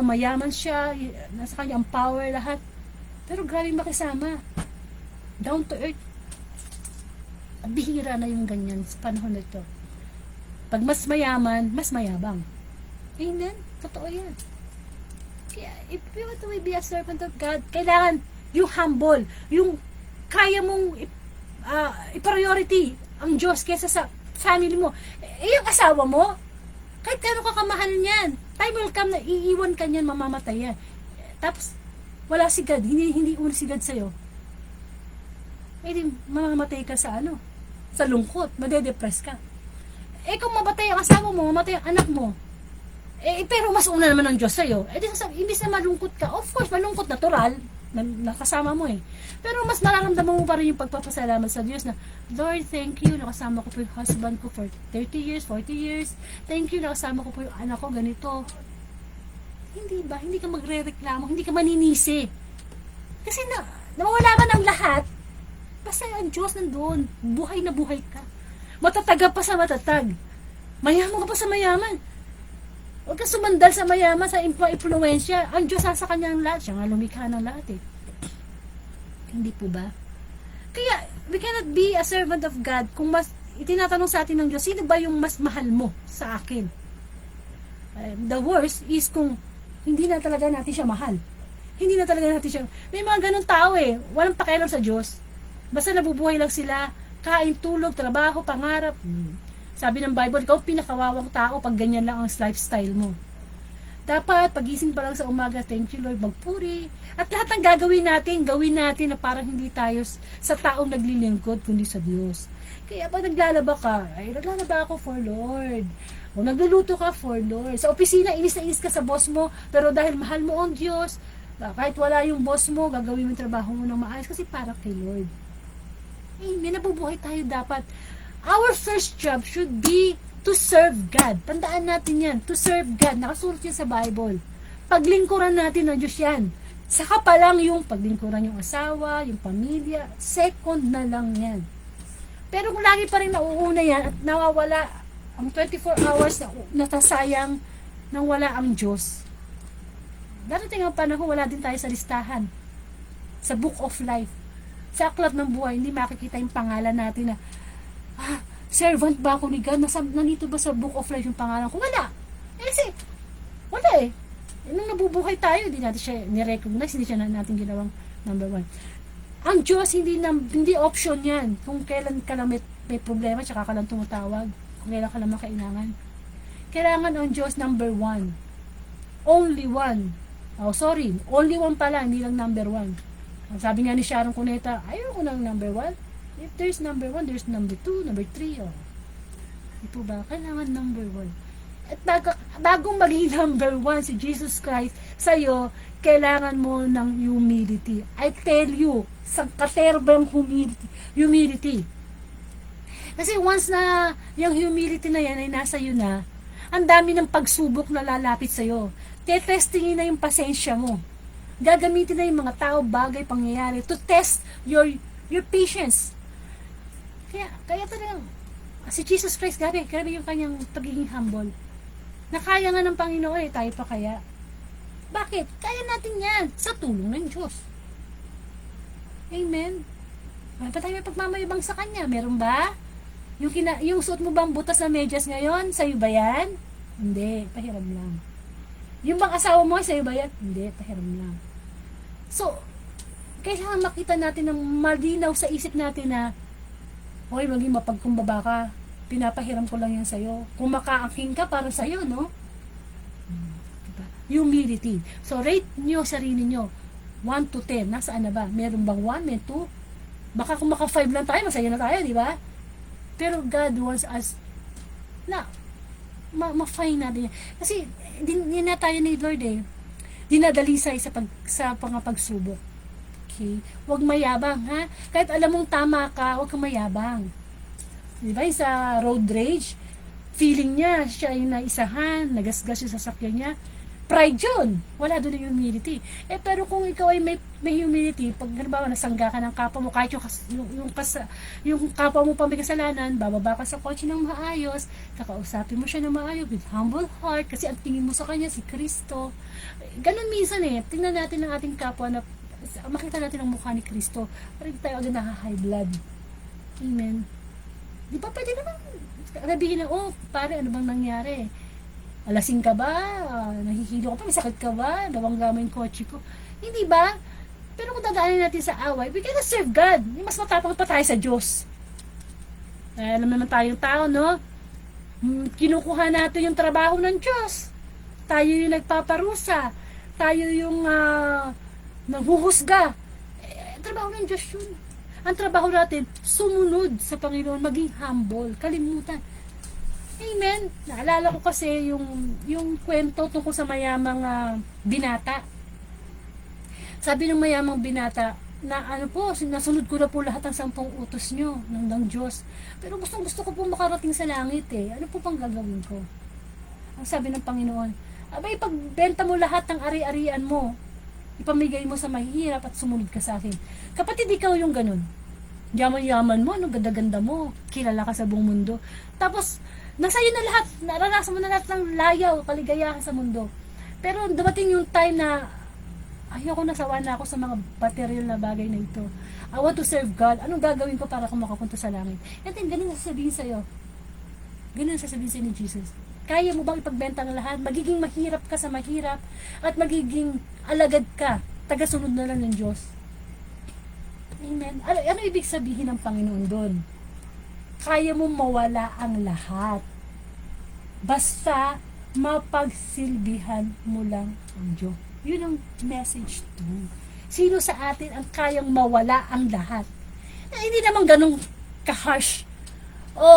mayaman siya, nasa kanya ang power, lahat. Pero galing makisama. Down to earth. Bihira na yung ganyan sa panahon na ito. Pag mas mayaman, mas mayabang. Amen? Totoo yan. Kaya, if you want to be a servant of God, kailangan yung humble, yung kaya mong i-priority ang Diyos kesa sa family mo. Yung asawa mo, Kahit kano ka kamahal niyan, time will come na iiwan ka niyan, mamamatay yan. Tapos, wala si God, hindi uno si God sa'yo. Eh di, mamamatay ka sa ano? Sa lungkot, madedepress ka. Eh kung mamatay ang asawa mo, mamatay ang anak mo, eh pero mas una naman ng Diyos sa'yo, eh di imbis na malungkot ka, of course, malungkot, natural, nakasama mo eh. Pero mas mararamdaman mo pa rin yung pagpapasalamat sa Diyos na, Lord, thank you, nakasama ko po yung husband ko for 30 years, 40 years. Thank you, nakasama ko po yung anak ko, ganito. Hindi ba? Hindi ka magre-reklamo, hindi ka maninisi. Kasi nawawala ka ng lahat, basta ang Diyos nandun, buhay na buhay ka. Matatag pa sa matatag. Mayaman ka pa sa mayaman. Huwag ka sumandal sa mayaman, sa impluensya. Ang Diyos sa kanya ang lahat. Siya nga lumikha ng lahat eh. Hindi po ba? Kaya, we cannot be a servant of God kung mas itinatanong sa atin ng Diyos, sino ba yung mas mahal mo sa akin? The worst is kung hindi na talaga natin siya mahal. Hindi na talaga natin siya. May mga ganun tao eh. Walang pakialam sa Diyos. Basta nabubuhay lang sila. Kain, tulog, trabaho, pangarap. Sabi ng Bible, ikaw pinakawawang tao pag ganyan lang ang lifestyle mo. Dapat, pagising pa lang sa umaga, thank you Lord, magpuri. At lahat ng gawin natin na parang hindi tayo sa taong naglilingkod, kundi sa Diyos. Kaya pag naglalaba ka, ay naglalaba ako for Lord. O nagluluto ka for Lord. Sa opisina, inis na inis ka sa boss mo, pero dahil mahal mo ang Diyos, kahit wala yung boss mo, gagawin mo yung trabaho mo ng maayos kasi para kay Lord. May nabubuhay tayo dapat. Our first job should be to serve God. Tandaan natin yan. To serve God. Nakasulat yan sa Bible. Paglingkuran natin ng Diyos yan. Saka pa lang yung paglingkuran yung asawa, yung pamilya. Second na lang yan. Pero kung lagi pa rin nauuna yan at nawawala ang 24 hours na natasayang nang wala ang Diyos. Darating ang panahon, wala din tayo sa listahan. Sa book of life. Sa aklat ng buhay, hindi makikita yung pangalan natin na, servant ba ako ni God? Nandito ba sa book of life yung pangalan ko? Wala. Kasi, wala eh. Nung nabubuhay tayo, hindi natin siya ni-recognize, hindi siya natin ginawang number 1. Ang Diyos, hindi option yan. Kung kailan ka lang may problema, tsaka ka lang tumatawag. Kung kailan ka lang makailangan. Kailangan ang Diyos number 1. Only one. Oh, sorry. Only one pala, hindi lang number 1. Sabi nga ni Sharon Cuneta, ayaw ko ng number 1. If there's number 1, there's number 2, number 3. Oh. Di po ba? Kailangan number 1. At bagong maging number 1 si Jesus Christ sa'yo, kailangan mo ng humility. I tell you, sa katerbang humility. Kasi once na yung humility na yan ay nasa iyo na, ang dami ng pagsubok na lalapit sa'yo. Tetestingin na yung pasensya mo. Gagamitin na yung mga tao, bagay, pangyayari to test your patience. Kaya talagang si Jesus Christ, grabe yung kanyang pagiging humble. Nakaya nga ng Panginoon eh, tayo pa kaya. Bakit? Kaya natin yan sa tulong ng Diyos. Amen. Ano pa tayo may pagmamayabang sa Kanya? Meron ba? Yung suot mo bang butas na medyas ngayon, sa'yo ba yan? Hindi, pahiram lang. Yung bang asawa mo, sa'yo ba yan? Hindi, pahiram lang. So, kailangan makita natin ng malinaw sa isip natin na, hoy, maging mapagkumbaba ka, pinapahiram ko lang yan sa'yo. Kung makaangking ka, para sa'yo, no? Diba? Humility. So, rate nyo sarili nyo. 1 to 10. Nasaan na ba? Meron bang 1? May 2? Baka kung maka 5 lang tayo, masaya na tayo, di ba? Pero God wants us na ma-find natin yan. Kasi, hindi na tayo ni Lord eh. Dinadalisay sa pangapagsubok. Okay? Huwag mayabang, ha? Kahit alam mong tama ka, huwag kang mayabang. Diba? Sa road rage, feeling niya, siya yung naisahan, nagasgas yung sasakyan niya. Pride yun. Wala doon yung humility. Pero kung ikaw ay may humility, pag halimbawa nasangga ka ng kapwa mo, kahit yung kapwa mo pa may kasalanan, bababa ka sa kotse ng maayos, kakausapin mo siya ng maayos with humble heart, kasi ang tingin mo sa kanya si Kristo. Ganun minsan eh. Tingnan natin ang ating kapwa na makita natin ang mukha ni Kristo. Parang tayo agad high blood. Amen. Di ba pwede naman sabihin na, oh, pare, ano bang nangyari? Alasing ka ba? Nahihilo ka pa? May sakit ka ba? Gawang-gama yung kotse ko. Hindi ba? Pero kung dadaanin natin sa away, we cannot serve God. Mas matapang pa tayo sa Diyos. Alam naman tayong tao, no? Kinukuha natin yung trabaho ng Diyos. Tayo yung nagpaparusa. Tayo yung naghuhusga. Trabaho ng Diyos yun. Ang trabaho natin, sumunod sa Panginoon, maging humble, kalimutan. Amen. Naalala ko kasi yung kwento tungkol sa mayamang binata. Sabi ng mayamang binata, na nasunod ko na po lahat ng 10 utos nyo ng Diyos. Pero gusto ko po makarating sa langit eh. Ano po pang gagawin ko? Ang sabi ng Panginoon, abay, pagbenta mo lahat ng ari-arian mo, ipamigay mo sa mahihirap at sumunod ka sa akin. Kapatid, ikaw yung ganun. Yaman-yaman mo, ganda-ganda mo, kilala ka sa buong mundo. Tapos, nasa iyo na lahat, naranasan mo na lahat ng layaw, kaligayahan sa mundo. Pero dumating yung time na ayoko, nasawa na ako sa mga material na bagay na ito. I want to serve God. Anong gagawin ko para ako makapunta sa langit? And then, ganun sasabihin sa'yo. Ganun sasabihin sa'yo ni Jesus. Kaya mo bang ipagbenta ng lahat? Magiging mahirap ka sa mahirap at magiging alagad ka. Tagasunod na lang ng Diyos. Amen. Ano ibig sabihin ng Panginoon doon? Kaya mo mawala ang lahat. Basta mapagsilbihan mo lang ang Diyos. Yun ang message to. Sino sa atin ang kayang mawala ang lahat? Hindi naman ganun ka-harsh o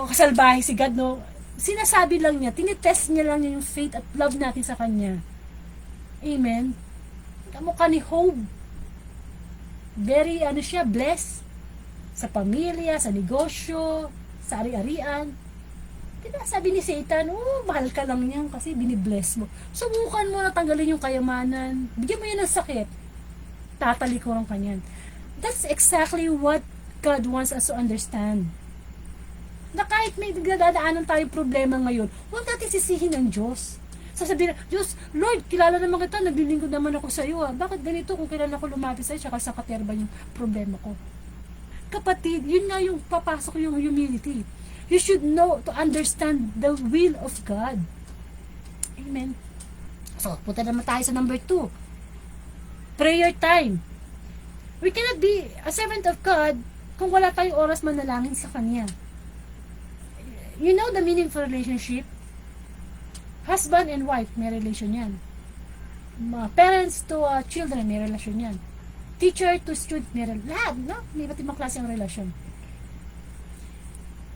kasalbahe si God, no? Sinasabi lang niya, tinitest niya lang niya yung faith at love natin sa Kanya. Amen? Kamukha ni Job. Very, blessed. Sa pamilya, sa negosyo, sa ari-arian. Sabi ni Satan, mahal ka lang yan kasi binibless mo. Subukan mo na tanggalin yung kayamanan. Bigyan mo yan ng sakit. Tatalikuran ka niyan. That's exactly what God wants us to understand. Na kahit may dadaanan tayong problema ngayon, huwag natin sisihin ang Diyos. Sasabihin, Diyos, Lord, kilala naman kita, naglilingkod naman ako sa iyo. Bakit ganito kung kailan ako lumapit sa iyo, tsaka sa katerba yung problema ko? Kapatid, yun nga yung papasok yung humility. You should know to understand the will of God. Amen. So, punta naman tayo sa number 2. Prayer time. We cannot be a servant of God kung wala tayong oras manalangin sa Kanya. You know the meaning of relationship? Husband and wife, may relation yan. Parents to children, may relasyon yan. Teacher to student, may relasyon. Lahat, no? May iba't ibang klase ang relasyon.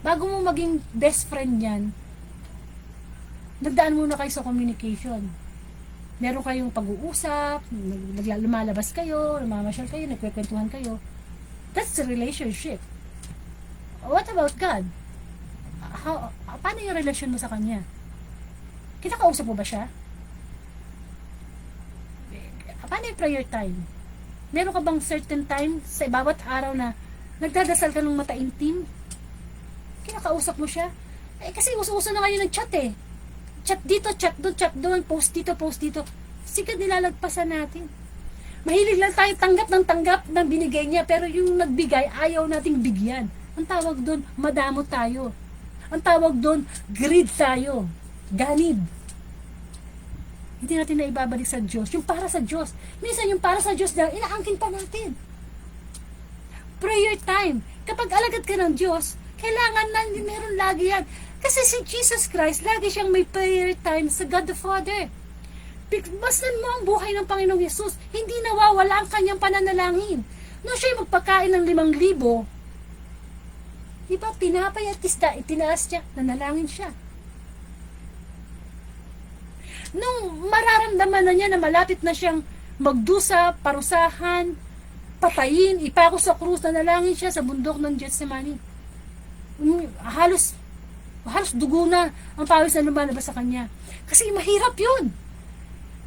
Bago mo maging best friend yan, nagdaan muna kayo sa communication. Meron kayong pag-uusap, lumalabas kayo, lumamasyal kayo, nagkwekwentuhan kayo. That's a relationship. What about God? Paano yung relasyon mo sa Kanya? Kinakausap mo ba siya? Paano yung prayer time? Meron ka bang certain time sa bawat araw na nagdadasal ka ng mataimtim? Kinakausap mo siya? Kasi uso-uso na kayo nag-chat eh. Chat dito, chat doon, post dito. Sige, nilalagpasan natin. Mahilig lang tayo tanggap ng binigay niya, pero yung nagbigay, ayaw nating bigyan. Ang tawag doon, madamo tayo. Ang tawag doon, greed tayo. Ganid. Hindi natin na ibabalik sa Diyos. Yung para sa Diyos. Minsan yung para sa Diyos lang, inaangkin pa natin. Prayer time. Kapag alagad ka ng Diyos, kailangan na meron lagi yan. Kasi si Jesus Christ, lagi siyang may prayer time sa God the Father. Bastan mo ang buhay ng Panginoong Yesus, hindi nawawala ang kanyang pananalangin. Nung siya'y magpakain ng 5,000, diba, tinapay at isda, itinaas niya, nanalangin siya. Nung mararamdaman na niya na malapit na siyang magdusa, parusahan, patayin, ipako sa krus, nanalangin siya sa bundok ng Gethsemane. Halos dugo na ang pawis na lumalabas sa kanya. Kasi mahirap yun.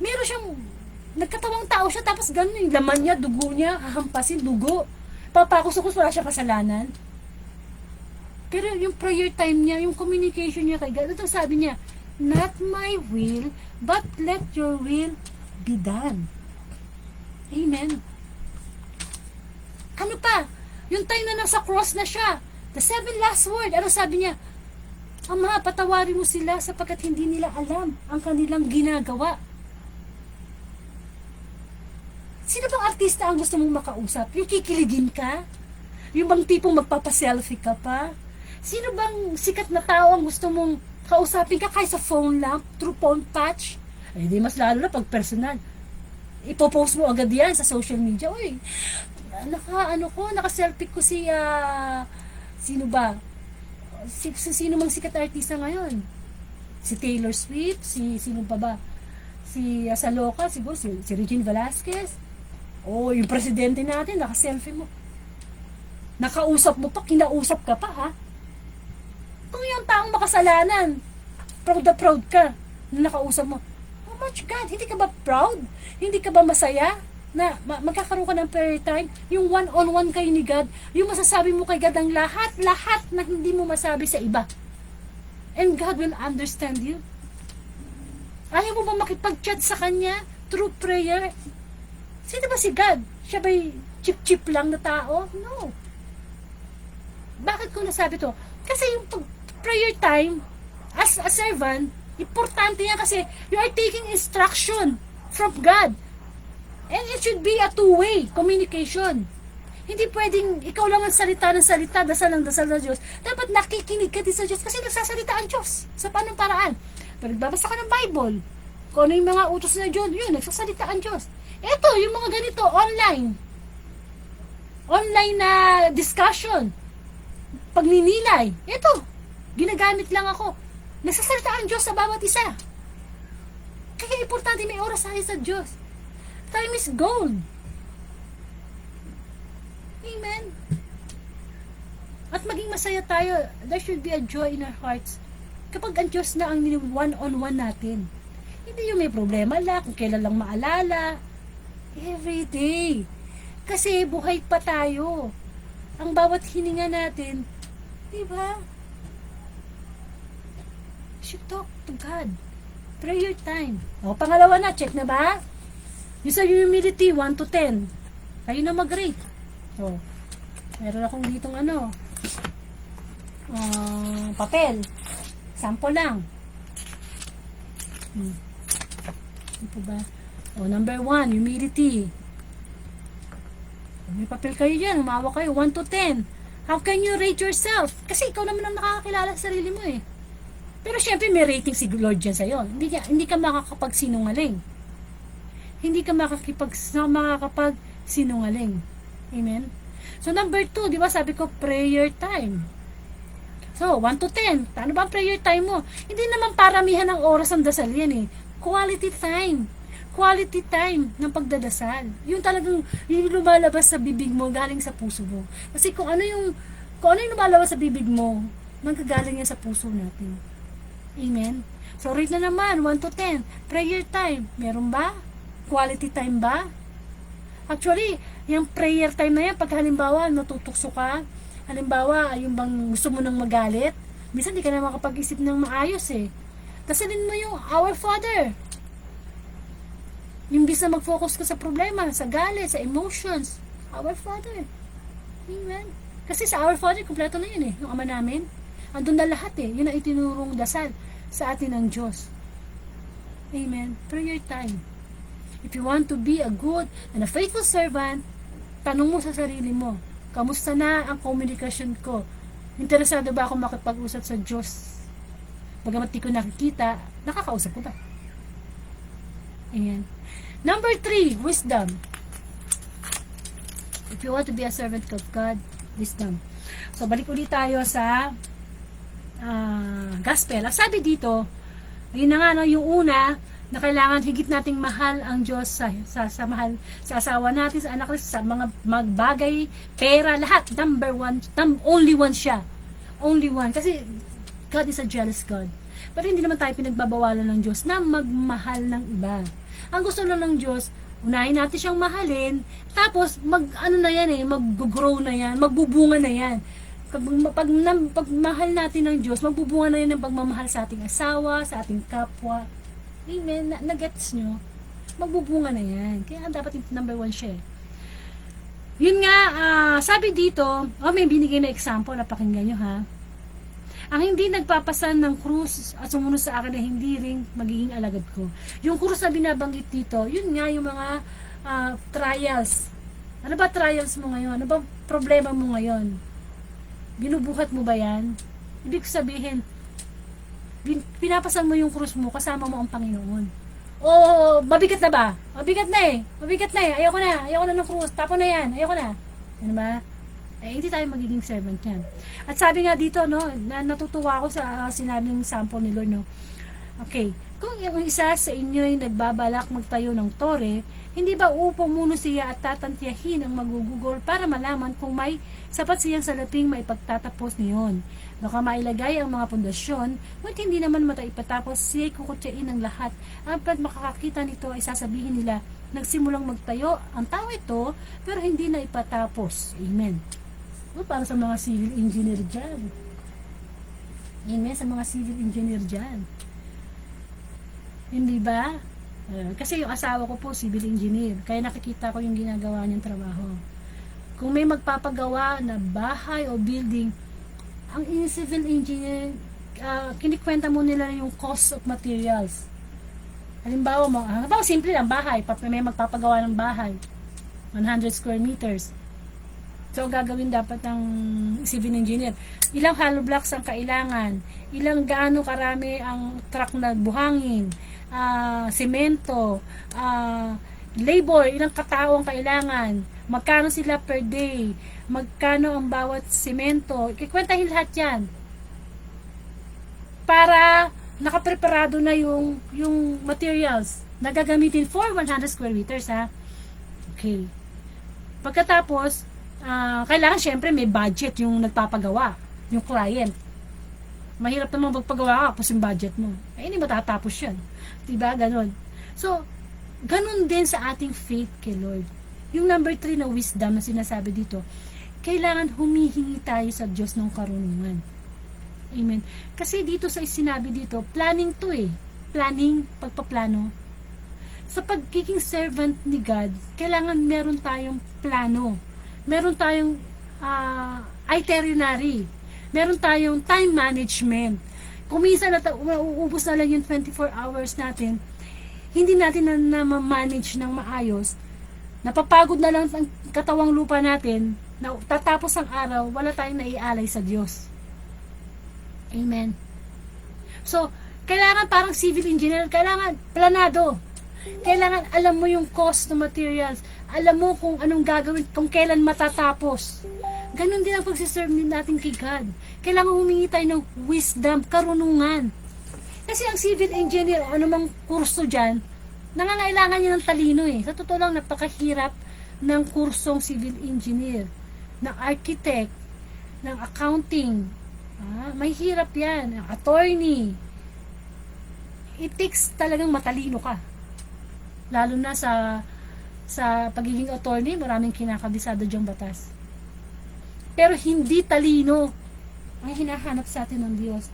Meron siyang, nagkatawang tao siya, tapos ganun yung laman niya, dugo niya, hahampasin, dugo. Papako sa krus, wala siya kasalanan. Pero yung prayer time niya, yung communication niya kay God, ito sabi niya, not my will, but let your will be done. Amen. Ano pa? Yung time na nasa cross na siya, the 7 last word, ano sabi niya? Ama, patawarin mo sila sapagkat hindi nila alam ang kanilang ginagawa. Sino bang artista ang gusto mong makausap? Yung kikiligin ka? Yung bang tipong magpapaselfie ka pa? Sino bang sikat na tao ang gusto mong kausapin ka kahit sa phone lang, through phone patch? Ay, di mas lalo na pag personal. Ipopost mo agad yan sa social media. Uy, naka-selfie ko si, sino ba? Sino mang sikat artista ngayon? Si Taylor Swift, sino pa ba? Sa local, siguro, si Regine Velasquez. Oh, yung presidente natin, naka-selfie mo. Nakausap mo pa, kinausap ka pa, ha? Kung yung taong makasalanan, proud na proud ka, na nakausap mo, oh my God, hindi ka ba proud? Hindi ka ba masaya na magkakaroon ka ng prayer time? Yung one-on-one kayo ni God, yung masasabi mo kay God ang lahat na hindi mo masabi sa iba. And God will understand you. Ayaw mo ba makipag-chat sa Kanya through prayer? Sino ba si God? Siya ba'y chip-chip lang na tao? No. Bakit ko nasabi to? Kasi yung prayer time, as a servant, importante yan kasi you are taking instruction from God. And it should be a two-way communication. Hindi pwedeng ikaw lang ang salita ng salita, dasal ng Diyos. Dapat nakikinig ka din sa Diyos kasi nagsasalita ang Diyos. Sa paanong paraan? Pag nagbabasa ka ng Bible, kung ano yung mga utos na Diyos, yun, nagsasalita ang Diyos. Ito, yung mga ganito, online. Online na discussion. Pagninilay. Ito, ginagamit lang ako. Nagsasalita ang Diyos sa bawat isa. Kaya importante may oras tayo sa Diyos. Time is gold. Amen. At maging masaya tayo. There should be a joy in our hearts. Kapag ang Diyos na ang one-on-one natin. Hindi yung may problema lang, kung kailan lang maalala. Every day. Kasi buhay pa tayo. Ang bawat hininga natin, diba? Should talk to God. Prayer time. O, pangalawa na, check na ba? Yung sa humility, 1 to 10. Kayo na mag-rate. O, meron akong ditong papel. Sample lang. Ito ba? O, number 1, humility. May papel kayo dyan, umawa kayo, 1 to 10. How can you rate yourself? Kasi ikaw naman ang nakakakilala sa sarili mo eh. Pero syempre may rating si Lord dyan sa'yo. Hindi ka makakapagsinungaling. Hindi ka makakapagsinungaling. Amen? So number 2, di ba sabi ko, prayer time. So, 1 to 10. Paano ba ang prayer time mo? Hindi naman paramihan ng oras ang dasal yan eh. Quality time. Quality time ng pagdadasal. Yung talagang yung lumalabas sa bibig mo galing sa puso mo. Kasi kung ano yung lumalabas sa bibig mo, nanggagaling yan sa puso natin. Amen? So, rate na naman, 1 to 10. Prayer time. Meron ba? Quality time ba? Actually, yung prayer time na yan, pag halimbawa, natutukso ka, halimbawa, yung bang gusto mo nang magalit, minsan di ka na makapag-isip ng maayos eh. Dasalin mo yung Our Father. Yung bisa mag-focus ka sa problema, sa galit, sa emotions. Our Father. Amen. Kasi sa Our Father, kompleto na yun eh. Yung Ama namin. Andun na lahat eh. Yun ang itinurong dasal sa atin ng Diyos. Amen. Prayer time. If you want to be a good and a faithful servant, tanong mo sa sarili mo, kamusta na ang komunikasyon ko? Interesado ba ako makipag-usap sa Diyos? Bagamat di ko nakikita, nakakausap ko ba? Ayan. Number 3, wisdom. If you want to be a servant of God, wisdom. So, balik ulit tayo sa gospel. Ang sabi dito, yun na nga, no, yung una, na kailangan higit nating mahal ang Diyos sa mahal sa asawa natin, sa anak natin, sa mga magbagay, pera, lahat. Number 1, only one siya. Only one. Kasi God is a jealous God. Pero hindi naman tayo pinagbabawalan ng Diyos na magmahal ng iba. Ang gusto lang ng Diyos, unahin natin siyang mahalin, tapos mag-grow na yan, magbubunga na yan. Pag mahal natin ng Diyos, magbubunga na yan ng pagmamahal sa ating asawa, sa ating kapwa. Amen. Na-gets nyo? Magbubunga na yan. Kaya dapat number 1 siya. Yun nga, sabi dito, may binigay na example, napakinggan nyo ha. Ang hindi nagpapasan ng krus at sumunod sa akin na hindi rin magiging alagad ko. Yung krus na binabanggit dito, yun nga yung mga trials. Ano ba trials mo ngayon? Ano ba problema mo ngayon? Binubuhat mo ba yan? Ibig sabihin, pinapasan mo yung krus mo, kasama mo ang Panginoon. O, mabigat na ba? Mabigat na eh. Mabigat na eh. Ayoko na ng krus. Tapo na yan. Ayoko na. Ano ba? Eh, hindi tayo magiging servant yan. At sabi nga dito, no, natutuwa ako sa sinabing sample ni Lord, no. Okay. Kung yung isa sa inyo ay nagbabalak magtayo ng tore, hindi ba upo muna siya at tatantiyahin ang magugugol para malaman kung may sapat siyang salaping maipagtatapos niyon. Baka mailagay ang mga pundasyon, ngunit hindi naman mataipatapos, siya'y kukutsain ng lahat. Ang pag makakakita nito ay sasabihin nila, nagsimulang magtayo ang tao ito, pero hindi na ipatapos. Amen. O, para sa mga civil engineer dyan. Amen, sa mga civil engineer dyan. Hindi ba? Kasi yung asawa ko po, civil engineer. Kaya nakikita ko yung ginagawa niyang trabaho. Kung may magpapagawa na bahay o building, ang civil engineer, kinikwenta mo nila yung cost of materials. Halimbawa mo, simple lang, bahay. May magpapagawa ng bahay. 100 square meters. So, gagawin dapat ng civil engineer. Ilang hollow blocks ang kailangan? Ilang gaano karami ang truck na buhangin? Semento, labor, ilang katao ang kailangan, magkano sila per day, magkano ang bawat semento, kikwentahin lahat yan para nakapreparado na yung materials na gagamitin for 100 square meters, ha. Okay, pagkatapos kailangan syempre may budget yung nagpapagawa, yung client. Mahirap namang magpagawa ka, tapos yung budget mo. Hindi matatapos yan. Diba? Ganon. So, ganon din sa ating faith kay Lord. Yung number 3 na wisdom na sinasabi dito, kailangan humihingi tayo sa Diyos ng karunungan. Amen. Kasi dito sa sinabi dito, planning to eh. Planning, pagpaplano. Sa pagiging servant ni God, kailangan meron tayong plano. Meron tayong itinerary. Meron tayong time management. Kung minsan uubos na lang yung 24 hours natin, hindi natin na ma-manage ng maayos, napapagod na lang ang katawang lupa natin, na tatapos ang araw, wala tayong naialay sa Diyos. Amen. So, kailangan parang civil engineer, kailangan planado. Kailangan alam mo yung cost ng materials, alam mo kung anong gagawin, kung kailan matatapos. Ganon din ang pagsiserve natin kay God. Kailangan humingi tayo ng wisdom, karunungan. Kasi ang civil engineer, anumang kurso dyan, nangangailangan niya ng talino eh. Sa totoo lang, napakahirap ng kursong civil engineer, ng architect, ng accounting. May hirap yan. Ng attorney. It takes talagang matalino ka. Lalo na sa pagiging attorney, maraming kinakabisado dyang batas. Pero hindi talino ang hinahanap sa atin ng Diyos,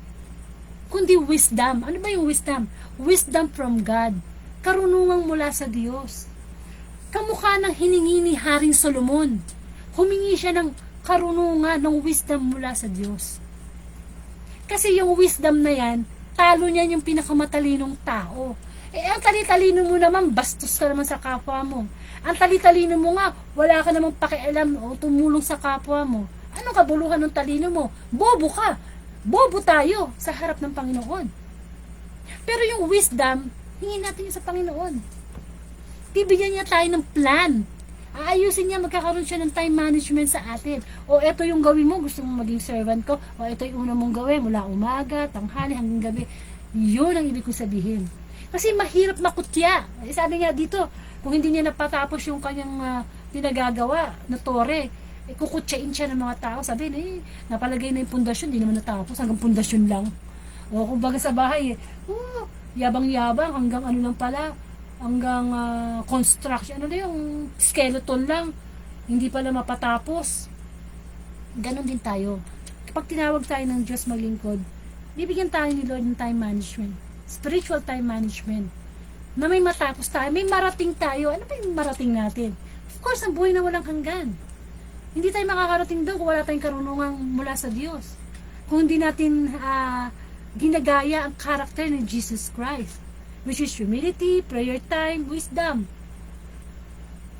kundi wisdom. Ano ba yung wisdom? Wisdom from God. Karunungan mula sa Diyos. Kamukha ng hiningi ni Haring Solomon. Humingi siya ng karunungan, ng wisdom mula sa Diyos. Kasi yung wisdom na yan, talo niyan yung pinakamatalinong tao. Ang tali-talino mo naman, bastos ka naman sa kapwa mo. Ang tali-talino mo nga, wala ka namang pakialam o tumulong sa kapwa mo. Anong kabuluhan ng talino mo? Bobo ka. Bobo tayo sa harap ng Panginoon. Pero yung wisdom, hingin natin yun sa Panginoon. Bibigyan niya tayo ng plan. Aayusin niya, magkakaroon siya ng time management sa atin. O eto yung gawin mo, gusto mong maging servant ko. O eto yung una mong gawin, mula umaga, tanghali, hanggang gabi. Yun ang ibig kong sabihin. Kasi mahirap makutya. Sabi nga dito, kung hindi niya napatapos yung kanyang pinagagawa na tore, kukutsain siya ng mga tao. Sabi na, napalagay na yung pundasyon, hindi naman natapos, hanggang pundasyon lang. O kumbaga sa bahay, yabang-yabang, hanggang ano lang pala, hanggang construction, ano na yung skeleton lang, hindi pala mapatapos. Ganon din tayo. Kapag tinawag tayo ng Diyos maglingkod, bibigyan tayo ni Lord ng time management, spiritual time management, na may matapos tayo, may marating tayo. Ano ba yung marating natin? Of course, ang buhay na walang hanggan. Hindi tayo makakarating doon kung wala tayong karunungan mula sa Diyos. Kung hindi natin ginagaya ang karakter ni Jesus Christ, which is humility, prayer time, wisdom.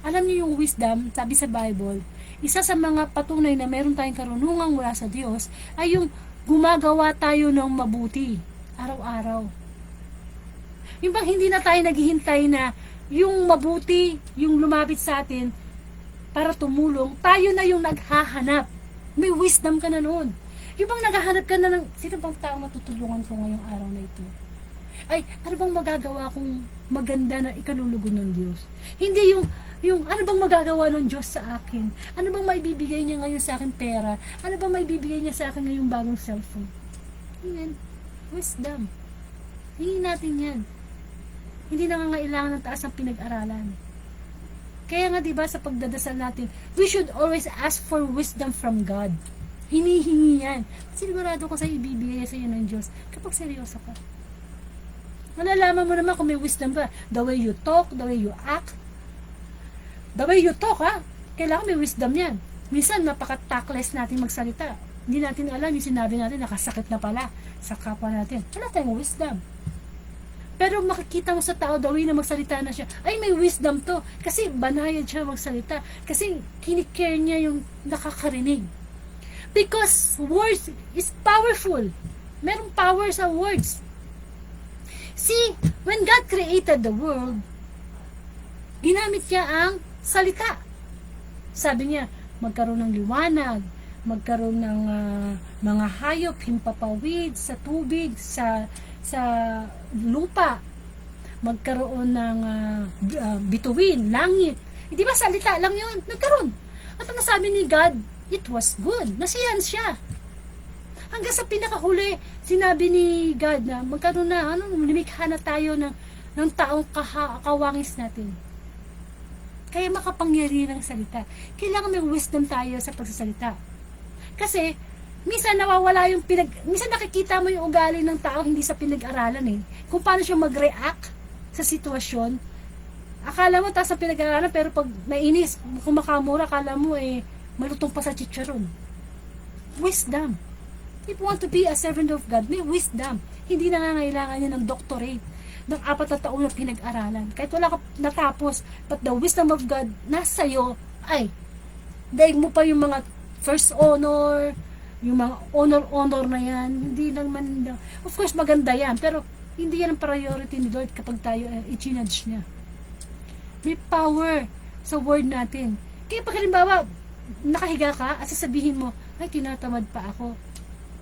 Alam niyo yung wisdom, sabi sa Bible, isa sa mga patunay na meron tayong karunungan mula sa Diyos ay yung gumagawa tayo ng mabuti araw-araw. Yung bang hindi na tayo naghihintay na yung mabuti, yung lumapit sa atin para tumulong, tayo na yung naghahanap. May wisdom ka na noon. Yung bang naghahanap ka na ng, sino bang tao matutulungan ko ngayong araw na ito? Ay, ano bang magagawa kong maganda na ikalulugon ng Diyos? Hindi yung ano bang magagawa ng Diyos sa akin? Ano bang maibibigay niya ngayon sa akin pera? Ano bang maibibigay niya sa akin ngayong bagong cellphone? Amen. Wisdom. Hingin natin yan. Hindi nangangailangan ng taas ang pinag-aralan. Kaya nga diba sa pagdadasal natin, we should always ask for wisdom from God. Hinihingi yan. Sigurado ko sa ibibigay sa iyo ng Diyos kapag seryoso ka. Malalaman mo naman kung may wisdom ba. The way you talk, the way you act. The way you talk, ha? Kailangan may wisdom yan. Minsan, napaka-tactless natin magsalita. Hindi natin alam yung sinabi natin, nakasakit na pala sa kapwa natin. Wala tayong wisdom. Pero makikita mo sa tao, the way na magsalita na siya, ay may wisdom to. Kasi banayad siya magsalita. Kasi kinikare niya yung nakakarinig. Because words is powerful. Merong power sa words. See, when God created the world, ginamit niya ang salita. Sabi niya, magkaroon ng liwanag, magkaroon ng mga hayop, himpapawid, sa tubig, sa lupa, magkaroon ng bituin, langit. Di ba salita lang yun? Nagkaroon. At ang nasabi ni God, it was good. Nasiyahan siya. Hanggang sa pinakahuli, sinabi ni God na magkaroon na, lumikha na tayo ng taong kawangis natin. Kaya makapangyarihan ng salita. Kailangan may wisdom tayo sa pagsasalita. Kasi, minsan nawawala yung minsan nakikita mo yung ugali ng tao hindi sa pinag-aralan eh. Kung paano siya mag-react sa sitwasyon. Akala mo taas sa pinag-aralan pero pag nainis, kung makamura, akala mo malutong pa sa chicharon. Wisdom. If you want to be a servant of God, may wisdom. Hindi nangangailangan niya ng doctorate, ng 4 na taon na pinag-aralan. Kahit wala ka natapos, but the wisdom of God nasa iyo, ay, daig mo pa yung mga first honor, yung mga honor na yan, hindi naman, of course maganda yan, pero hindi yan ang priority ni Lord kapag tayo i-chinage niya. May power sa word natin. Kaya pag halimbawa, nakahiga ka at sasabihin mo, ay, tinatamad pa ako.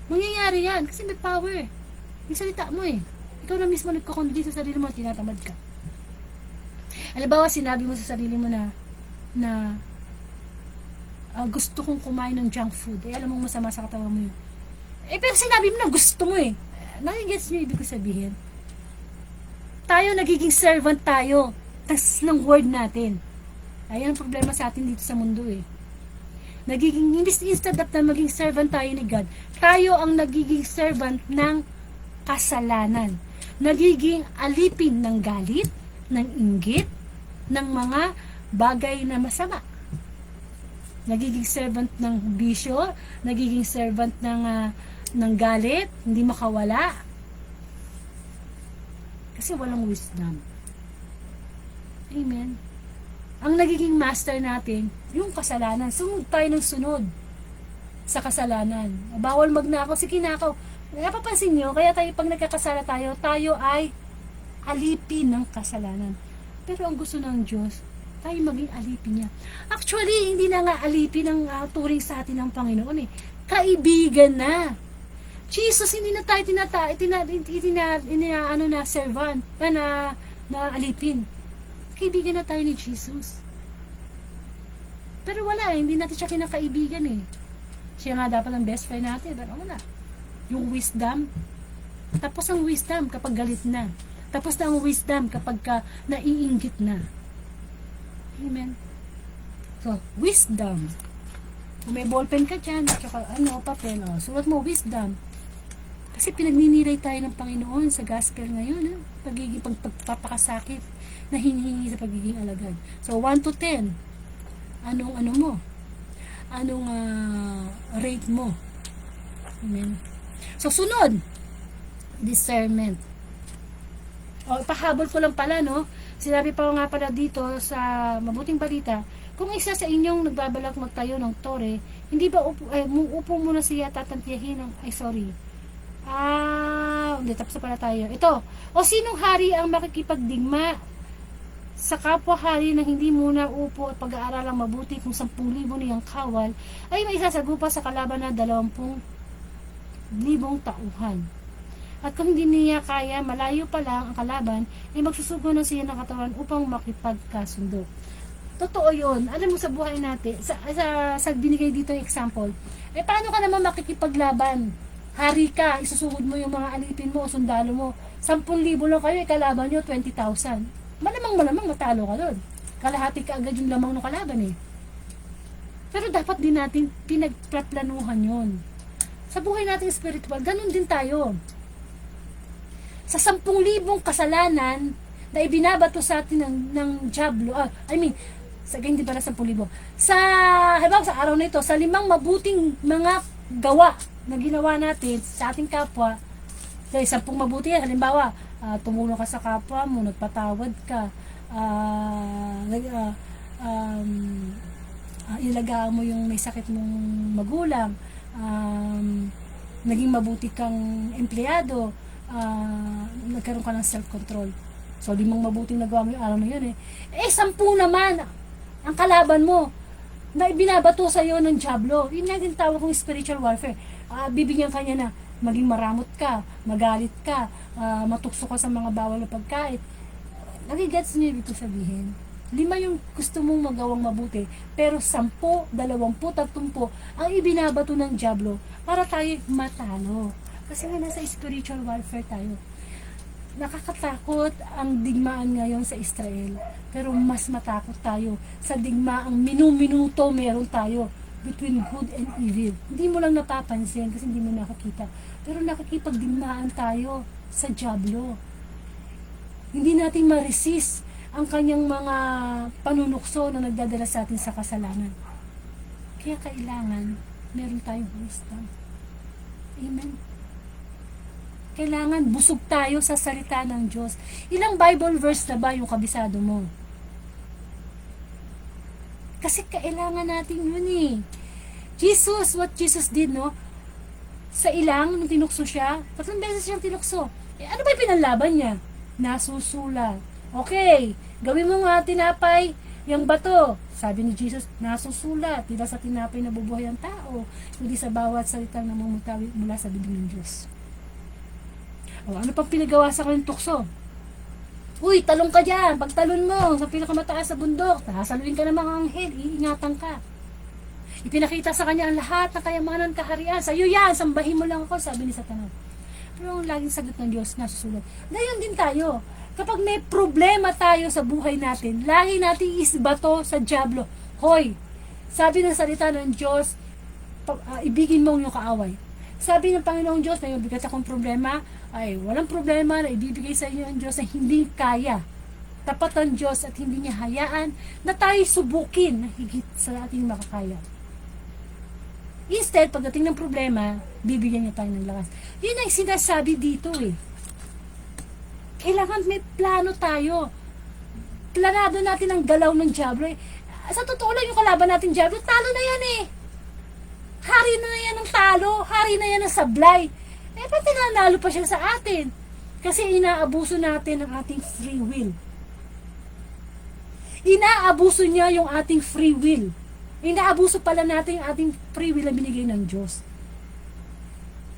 Mangyayari yan kasi may power. Yung salita mo ikaw na mismo nagkakondi sa sarili mo, tinatamad ka. Halimbawa, sinabi mo sa sarili mo na gusto kong kumain ng junk food. Alam mo masama sa katawan mo yun. Pero sinabi mo na gusto mo Nakigets niyo ibig ko sabihin? Tayo, nagiging servant tayo ng word natin. Ayan ang problema sa atin dito sa mundo Nagiging, instead of na maging servant tayo ni God, tayo ang nagiging servant ng kasalanan. Nagiging alipin ng galit, ng inggit, ng mga bagay na masama. Nagiging servant ng bisyo, nagiging servant ng galit, hindi makawala. Kasi walang wisdom. Amen. Ang nagiging master natin, yung kasalanan. Sunod tayo ng sunod sa kasalanan. Bawal magnakaw, si kinakaw. Napapansin nyo, kaya tayo pag nagkakasala tayo ay alipin ng kasalanan. Pero ang gusto ng Diyos, tayo maging alipin niya. Actually, hindi na nga alipin ang turing sa atin ng Panginoon Kaibigan na. Jesus, hindi na tayo servant, na alipin. Kaibigan na tayo ni Jesus. Pero wala, hindi natin siya kinakaibigan Siya nga dapat ang best friend natin, pero wala. Yung wisdom, tapos ang wisdom kapag galit na. Tapos na ang wisdom kapag naiinggit na. Amen. So, wisdom. Kung may ballpen ka dyan, tsaka papel, sulat mo, wisdom. Kasi pinagninilay tayo ng Panginoon sa gospel ngayon, pagiging pagpapakasakit na hinihingi sa pagiging alagad. So, 1 to 10, anong mo? Anong rate mo? Amen. So, sunod, discernment. Pahabol ko lang pala, Sinabi pa nga pala dito sa mabuting balita, kung isa sa inyong nagbabalak magtayo ng tore, hindi ba upo muna siya tatantyahin ng, hindi, tapos na pala tayo. Ito, o sinong hari ang makikipagdigma sa kapwa-hari na hindi muna upo at pag-aaralang mabuti kung 10,000 niyang kawal ay may isasagupa sa kalaban na 20,000 tauhan. At kung hindi niya kaya, malayo pa lang ang kalaban, ay magsusugo na siya ng katawan upang makipagkasundo. Totoo yun. Alam mo sa buhay natin, sa binigay dito yung example, paano ka naman makikipaglaban? Hari ka, isusugod mo yung mga alipin mo o sundalo mo. 10,000 lang kayo, kalaban nyo 20,000. Malamang matalo ka doon. Kalahati ka agad yung lamang ng kalaban eh. Pero dapat din natin pinagplaplanuhan yun. Sa buhay natin spiritual, ganun din tayo. Sa 10,000 kasalanan na ibinabato sa atin ng Diablo, hindi pala 10,000. Halimbawa sa araw na ito, sa 5 mabuting mga gawa na ginawa natin sa ating kapwa, dahil 10 mabuti, halimbawa, tumulong ka sa kapwa mo, nagpatawad ka, ilagaan mo yung may sakit mong magulang, naging mabuti kang empleyado, nagkaroon ka ng self-control. So, 5 mabuting nagawa mo yung araw na yun 10 naman ang kalaban mo na binabato sa iyo ng Diablo. Yun nga din tawag kong spiritual warfare. Bibigyan ka niya na maging maramot ka, magalit ka, matukso ka sa mga bawal na pagkain. Nagigets niyo ibig sabihin? 5 yung gusto mong magawang mabuti, pero 10, 20, 30 ang ibinabato ng Diablo para tayo matalo. Kasi nga nasa spiritual warfare tayo. Nakakatakot ang digmaan ngayon sa Israel. Pero mas matakot tayo sa digmaang minu-minuto meron tayo between good and evil. Hindi mo lang napapansin kasi hindi mo nakakita. Pero nakikipagdigmaan tayo sa Diablo. Hindi natin ma-resist ang kanyang mga panunukso na nagdadala sa atin sa kasalanan. Kaya kailangan meron tayong wisdom. Amen. Kailangan busog tayo sa salita ng Diyos. Ilang Bible verse na ba yung kabisado mo? Kasi kailangan natin yun what Jesus did, no? Sa ilang, nung tinukso siya, 3 beses siyang tinukso. Ano ba yung pinanlaban niya? Nasusulat. Okay, gawin mo nga tinapay, yung bato. Sabi ni Jesus, nasusulat. Di ba sa tinapay na bubuhay ang tao, kundi sa bawat salitang namumutawi mula sa bibig ng Diyos. Ano pang pinagawa sa kanyang tukso? Uy, talong ka dyan. Pagtalon mo sa pinakamataas sa bundok, sasaluin ka ng mga anghel, iingatan ka. Ipinakita sa kanya ang lahat ng kayamanan, kaharian. Sa'yo yan, sambahin mo lang ako, sabi ni Satanas. Pero ang laging sagot ng Diyos, nasusulat. Ngayon din tayo. Kapag may problema tayo sa buhay natin, lagi natin isbato sa Diablo. Hoy, sabi ng salita ng Diyos, ibigin mo yung kaaway. Sabi ng Panginoong Diyos, may mabigat akong problema, ay walang problema na ibibigay sa inyo ang Diyos na hindi kaya. Tapat ang Diyos at hindi niya hayaan na tayo subukin na higit sa ating makakaya. Instead, pagdating ng problema, bibigyan niya tayo ng lakas. Yun ang sinasabi dito Kailangan may plano tayo. Planado natin ang galaw ng Diablo Sa totoo lang yung kalaban natin Diablo, talo na yan Hari na yan ng talo, hari na yan ng sablay. Ba't nanalo pa siya sa atin? Kasi inaabuso natin ang ating free will. Inaabuso niya yung ating free will. Inaabuso pala natin ang ating free will na binigay ng Diyos.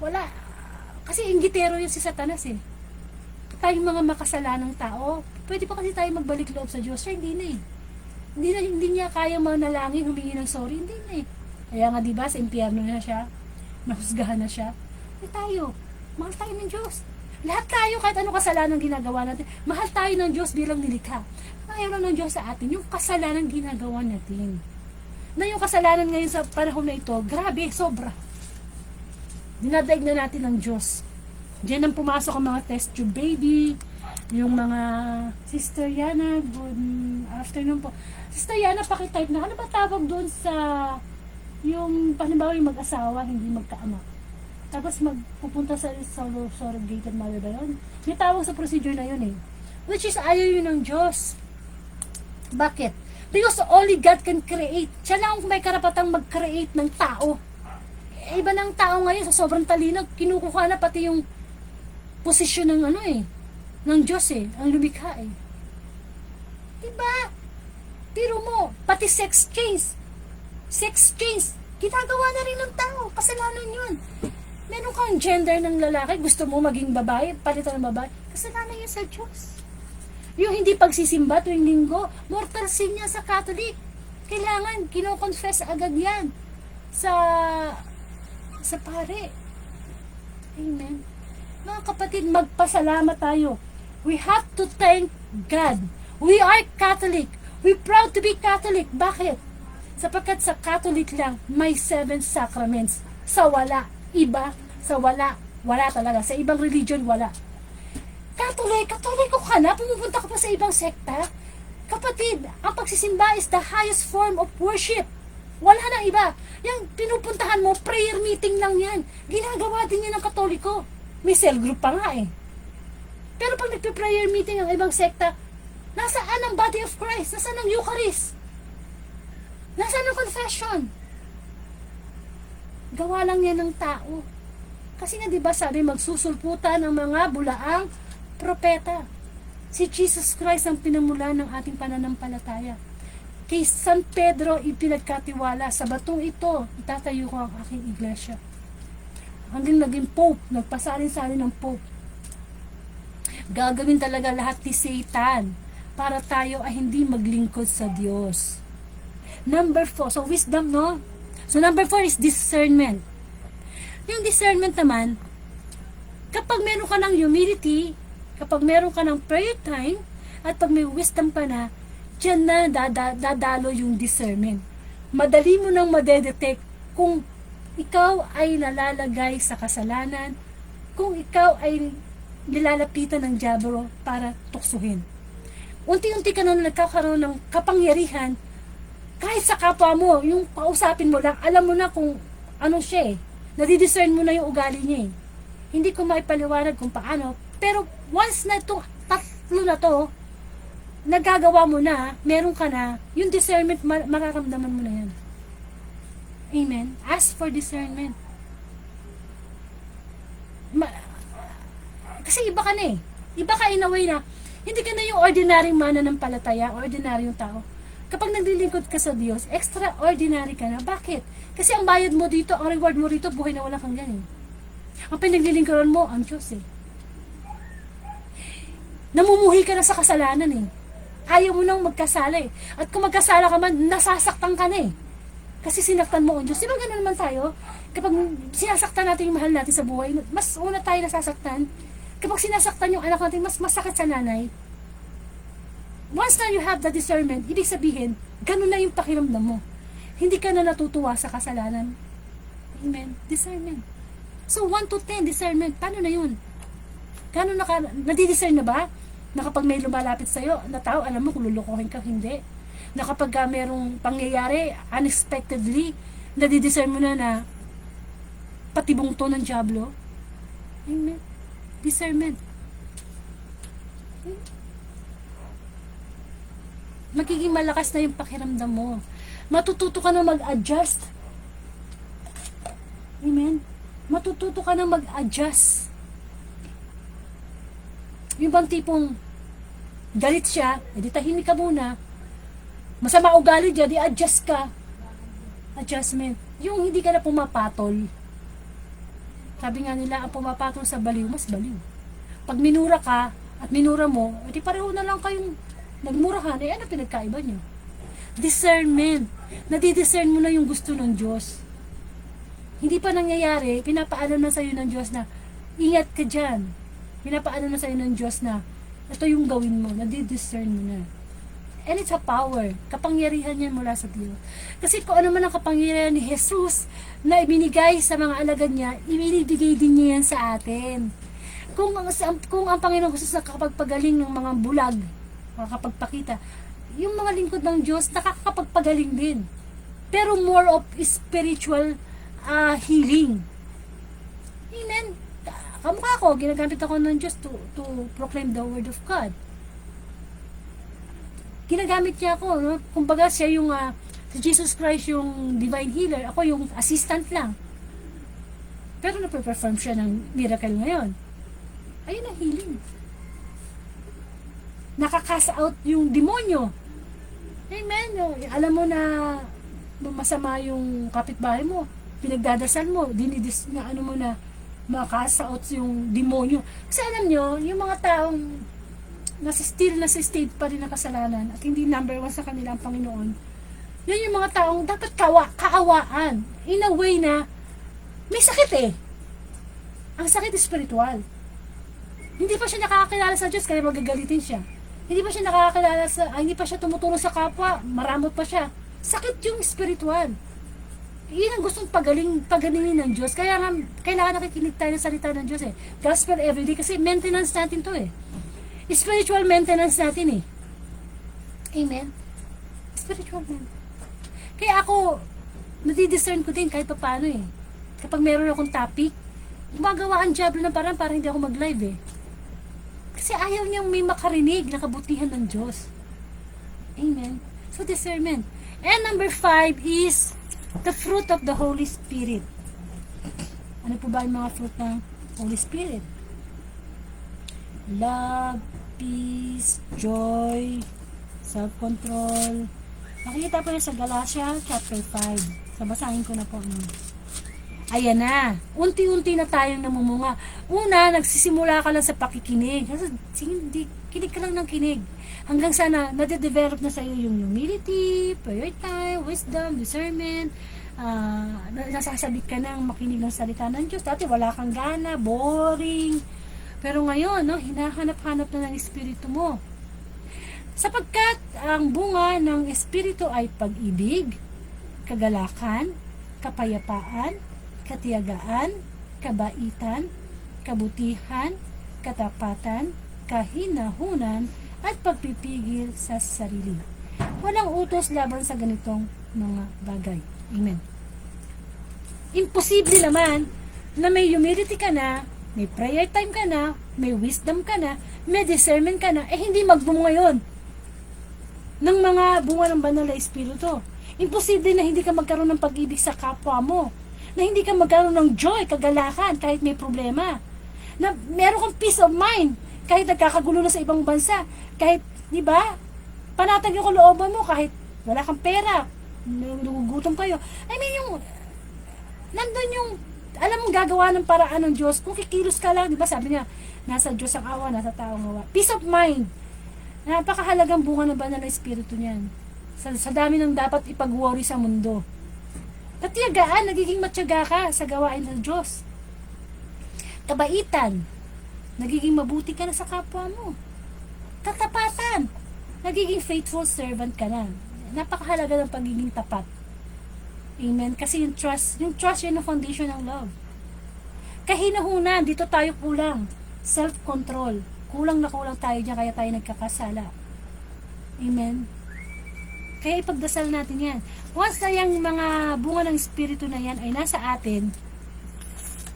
Wala. Kasi inggitero yun si Satanas Tayong mga makasalanang tao, pwede pa kasi tayo magbalik loob sa Diyos. Hindi na Hindi niya kaya manalangin, humingi ng sorry. Hindi na Kaya nga diba, sa impyerno na siya, nahusgahan na siya. Tayo, mahal tayo ng Diyos. Lahat tayo, kahit anong kasalanan ginagawa natin, mahal tayo ng Diyos bilang nilikha. Mayroon ng Diyos sa atin, yung kasalanan ginagawa natin. Na yung kasalanan ngayon sa panahon na ito, grabe, sobra. Dinadaig na natin ng Diyos. Diyan ang pumasok ang mga test tube baby, yung mga Sister Yana, good afternoon po. Sister Yana, pakitype na, ano ba tawag doon sa yung, halimbawa yung mag-asawa, hindi magkaanak. Tapos magpupunta sa surrogated mother ba yun? May tawag sa procedure na yun which is ayaw yun ng Diyos. Bakit? Because only God can create. Siya lang may karapatang mag-create ng tao. Iba ng tao ngayon, sa sobrang talino, kinukuha na pati yung posisyon ng ng Diyos ang lumikha Diba? Tiro mo, pati sex change, ginagawa na rin ng tao, kasalanan yun. Meron kang gender ng lalaki, gusto mo maging babae, palitan ng babae, kasalanan yun sa Diyos. Yung hindi pagsisimba tuwing linggo, mortal sin yan sa Catholic. Kailangan, kino-confess agad yan sa pare. Amen. Mga kapatid, magpasalamat tayo. We have to thank God. We are Catholic. We proud to be Catholic. Bakit? Sapagkat sa Catholic lang, may 7 sacraments. Sa wala. Iba, sa wala. Wala talaga. Sa ibang religion, wala. Katoliko ka na? Pumupunta ka pa sa ibang sekta? Kapatid, ang pagsisimba is the highest form of worship. Wala nang iba. Yung pinupuntahan mo, prayer meeting lang yan. Ginagawa din yan ng Katoliko. May cell group pa nga Pero pag nagpe-prayer meeting ang ibang sekta, nasaan ang body of Christ? Nasaan ang Eucharist? Nasaan ang confession? Gawa lang yan ng tao. Kasi nga diba sabi, magsusulputan ang mga bulaang propeta. Si Jesus Christ ang pinamula ng ating pananampalataya. Kay San Pedro ipinagkatiwala, sa batong ito, itatayo ko ang aking iglesia. Hanggang naging Pope, nagpasalin-salin ng Pope. Gagawin talaga lahat ni Satan para tayo ay hindi maglingkod sa Diyos. Number 4, so wisdom, no? So number 4 is discernment. Yung discernment naman, kapag meron ka ng humility, kapag meron ka ng prayer time, at pag may wisdom pa na, dyan na dadalo yung discernment. Madali mo nang madedetect kung ikaw ay nalalagay sa kasalanan, kung ikaw ay nilalapitan ng diablo para tuksuhin. Unti-unti ka na nagkakaroon ng kapangyarihan, kahit sa kapwa mo, yung kausapin mo lang, alam mo na kung ano siya Nadidiscern mo na yung ugali niya Hindi ko maipaliwanag kung paano, pero once na itong tatlo na to, nagagawa mo na, meron ka na, yung discernment, mararamdaman mo na yan. Amen. Ask for discernment. Kasi iba ka na Iba ka in a way na, hindi ka na yung ordinary mananampalataya, ordinary yung tao. Kapag naglilingkod ka sa Diyos, extraordinary ka na. Bakit? Kasi ang bayad mo dito, ang reward mo dito, buhay na walang hanggan Ang pinaglilingkuran mo, ang Diyos Namumuhi ka na sa kasalanan Ayaw mo nang magkasala At kung magkasala ka man, nasasaktan ka na Kasi sinaktan mo ang Diyos. Di ba gano'n naman tayo? Kapag sinasaktan natin yung mahal natin sa buhay, mas una tayo nasasaktan. Kapag sinasaktan yung anak natin, mas masakit sa nanay. Once na you have the discernment, ibig sabihin, gano'n na yung pakiramdam mo. Hindi ka na natutuwa sa kasalanan. Amen. Discernment. So, 1 to 10, discernment. Paano na yun? Gano'n nadidiscern na ba? Na kapag may lumalapit sa'yo, na tao, alam mo kung lulukohin ka, hindi. Na kapag merong pangyayari, unexpectedly, nadidiscern mo na patibong to ng diablo. Amen. Discernment. Magiging malakas na yung pakiramdam mo. Matututo ka na mag-adjust. Amen. Matututo ka na mag-adjust. Yung bang tipong galit siya, edi tahimik ka muna. Masama ugali dyan, di-adjust ka. Adjustment. Yung hindi ka na pumapatol. Sabi nga nila, ang pumapatol sa baliw, mas baliw. Pag minura ka, at minura mo, edi pareho na lang kayong nagmurahan, ano pinagkaiba nyo? Discernment. Nadidiscern mo na yung gusto ng Diyos. Hindi pa nangyayari, pinapaalam na sa'yo ng Diyos na, ingat ka dyan. Pinapaalam na sa'yo ng Diyos na, ito yung gawin mo, nadidiscern mo na. And it's a power. Kapangyarihan yan mula sa Diyos. Kasi kung ano man ang kapangyarihan ni Jesus na ibinigay sa mga alagad niya, ibinibigay din niya yan sa atin. Kung ang Panginoong Jesus nakakapagpagaling ng mga bulag, nakakapagpakita, yung mga lingkod ng Diyos nakakapagpagaling din. Pero more of spiritual healing. Amen. Kamukha ko, ginagamit ako ng Diyos to proclaim the word of God. ginagamit niya ako, no? Kumbaga siya yung, si Jesus Christ yung divine healer, ako yung assistant lang. Pero nape-perform siya ng miracle ngayon. Ayun ang healing. Nakakasa out yung demonyo. Amen. Alam mo na masama yung kapitbahay mo, pinagdadasal mo, na ano mo na makasa out yung demonyo. Kasi alam nyo, yung mga taong still nasa state pa rin ng kasalanan at hindi number 1 sa kanila ang Panginoon, yun yung mga taong dapat kaawaan in a way na may sakit eh. Ang sakit is spiritual. Hindi pa siya nakakakilala sa Diyos kaya magagalitin siya. Hindi pa siya nakakakilala hindi pa siya tumutulong sa kapwa, maramot pa siya. Sakit yung spiritual. Yun ang gustong pagalingin ng Diyos. Kaya nga, kailangan nakikinig tayo ng salita ng Diyos eh. Gospel everyday kasi maintenance natin to eh. Spiritual maintenance natin eh. Amen? Spiritual maintenance. Kaya ako, nadidiscern ko din kahit pa paano eh. Kapag meron akong topic, gumagawa ang diablo ng parang para hindi ako mag-live eh. Kasi ayaw niyang may makarinig na kabutihan ng Diyos. Amen? So, discernment. And number 5 is the fruit of the Holy Spirit. Ano po ba yung mga fruit ng Holy Spirit? Love, peace, joy, self-control. Makikita po yan sa Galatia chapter 5. Sabasahin ko na po. Ayan na. Unti-unti na tayong namumunga. Una, nagsisimula ka lang sa pakikinig. Kinig ka lang ng kinig. Hanggang sana, nade-develop na sa iyo yung humility, prayer time, wisdom, discernment. Nasasabik ka ng makinig ng salita ng Diyos. Dati wala kang gana, boring. Pero ngayon, no, hinahanap-hanap na ng Espiritu mo. Sapagkat ang bunga ng Espiritu ay pag-ibig, kagalakan, kapayapaan, katiyagaan, kabaitan, kabutihan, katapatan, kahinahunan, at pagpipigil sa sarili. Walang utos laban sa ganitong mga bagay. Amen. Imposible naman na may humility ka na, may prayer time ka na, may wisdom ka na, may discernment ka na, hindi magbunga yun ng mga bunga ng banal na Espiritu. Imposible na hindi ka magkaroon ng pag-ibig sa kapwa mo, na hindi ka magkaroon ng joy, kagalakan kahit may problema, na meron kang peace of mind kahit nagkakagulo na sa ibang bansa, kahit, di ba, panatag yung kalooban mo kahit wala kang pera, nagugutom kayo. I mean, nandun yung, alam mong gagawa ng paraan ng Diyos, kung kikilos ka lang, di ba, sabi niya, nasa Diyos ang awa, nasa taong awa. Peace of mind. Napakahalagang bunga ng banal na Espiritu niyan. Sa dami ng dapat ipag-worry sa mundo. Katiyagaan, nagiging matyaga ka sa gawain ng Diyos. Kabaitan, nagiging mabuti ka na sa kapwa mo. Katapatan, nagiging faithful servant ka na. Napakahalaga ng pagiging tapat. Amen? Kasi yung trust yun ang foundation ng love. Kahinahunan, dito tayo kulang. Self-control. Kulang na kulang tayo dyan, kaya tayo nagkakasala. Amen? Kaya ipagdasal natin yan. Once na yung mga bunga ng Espiritu na yan ay nasa atin,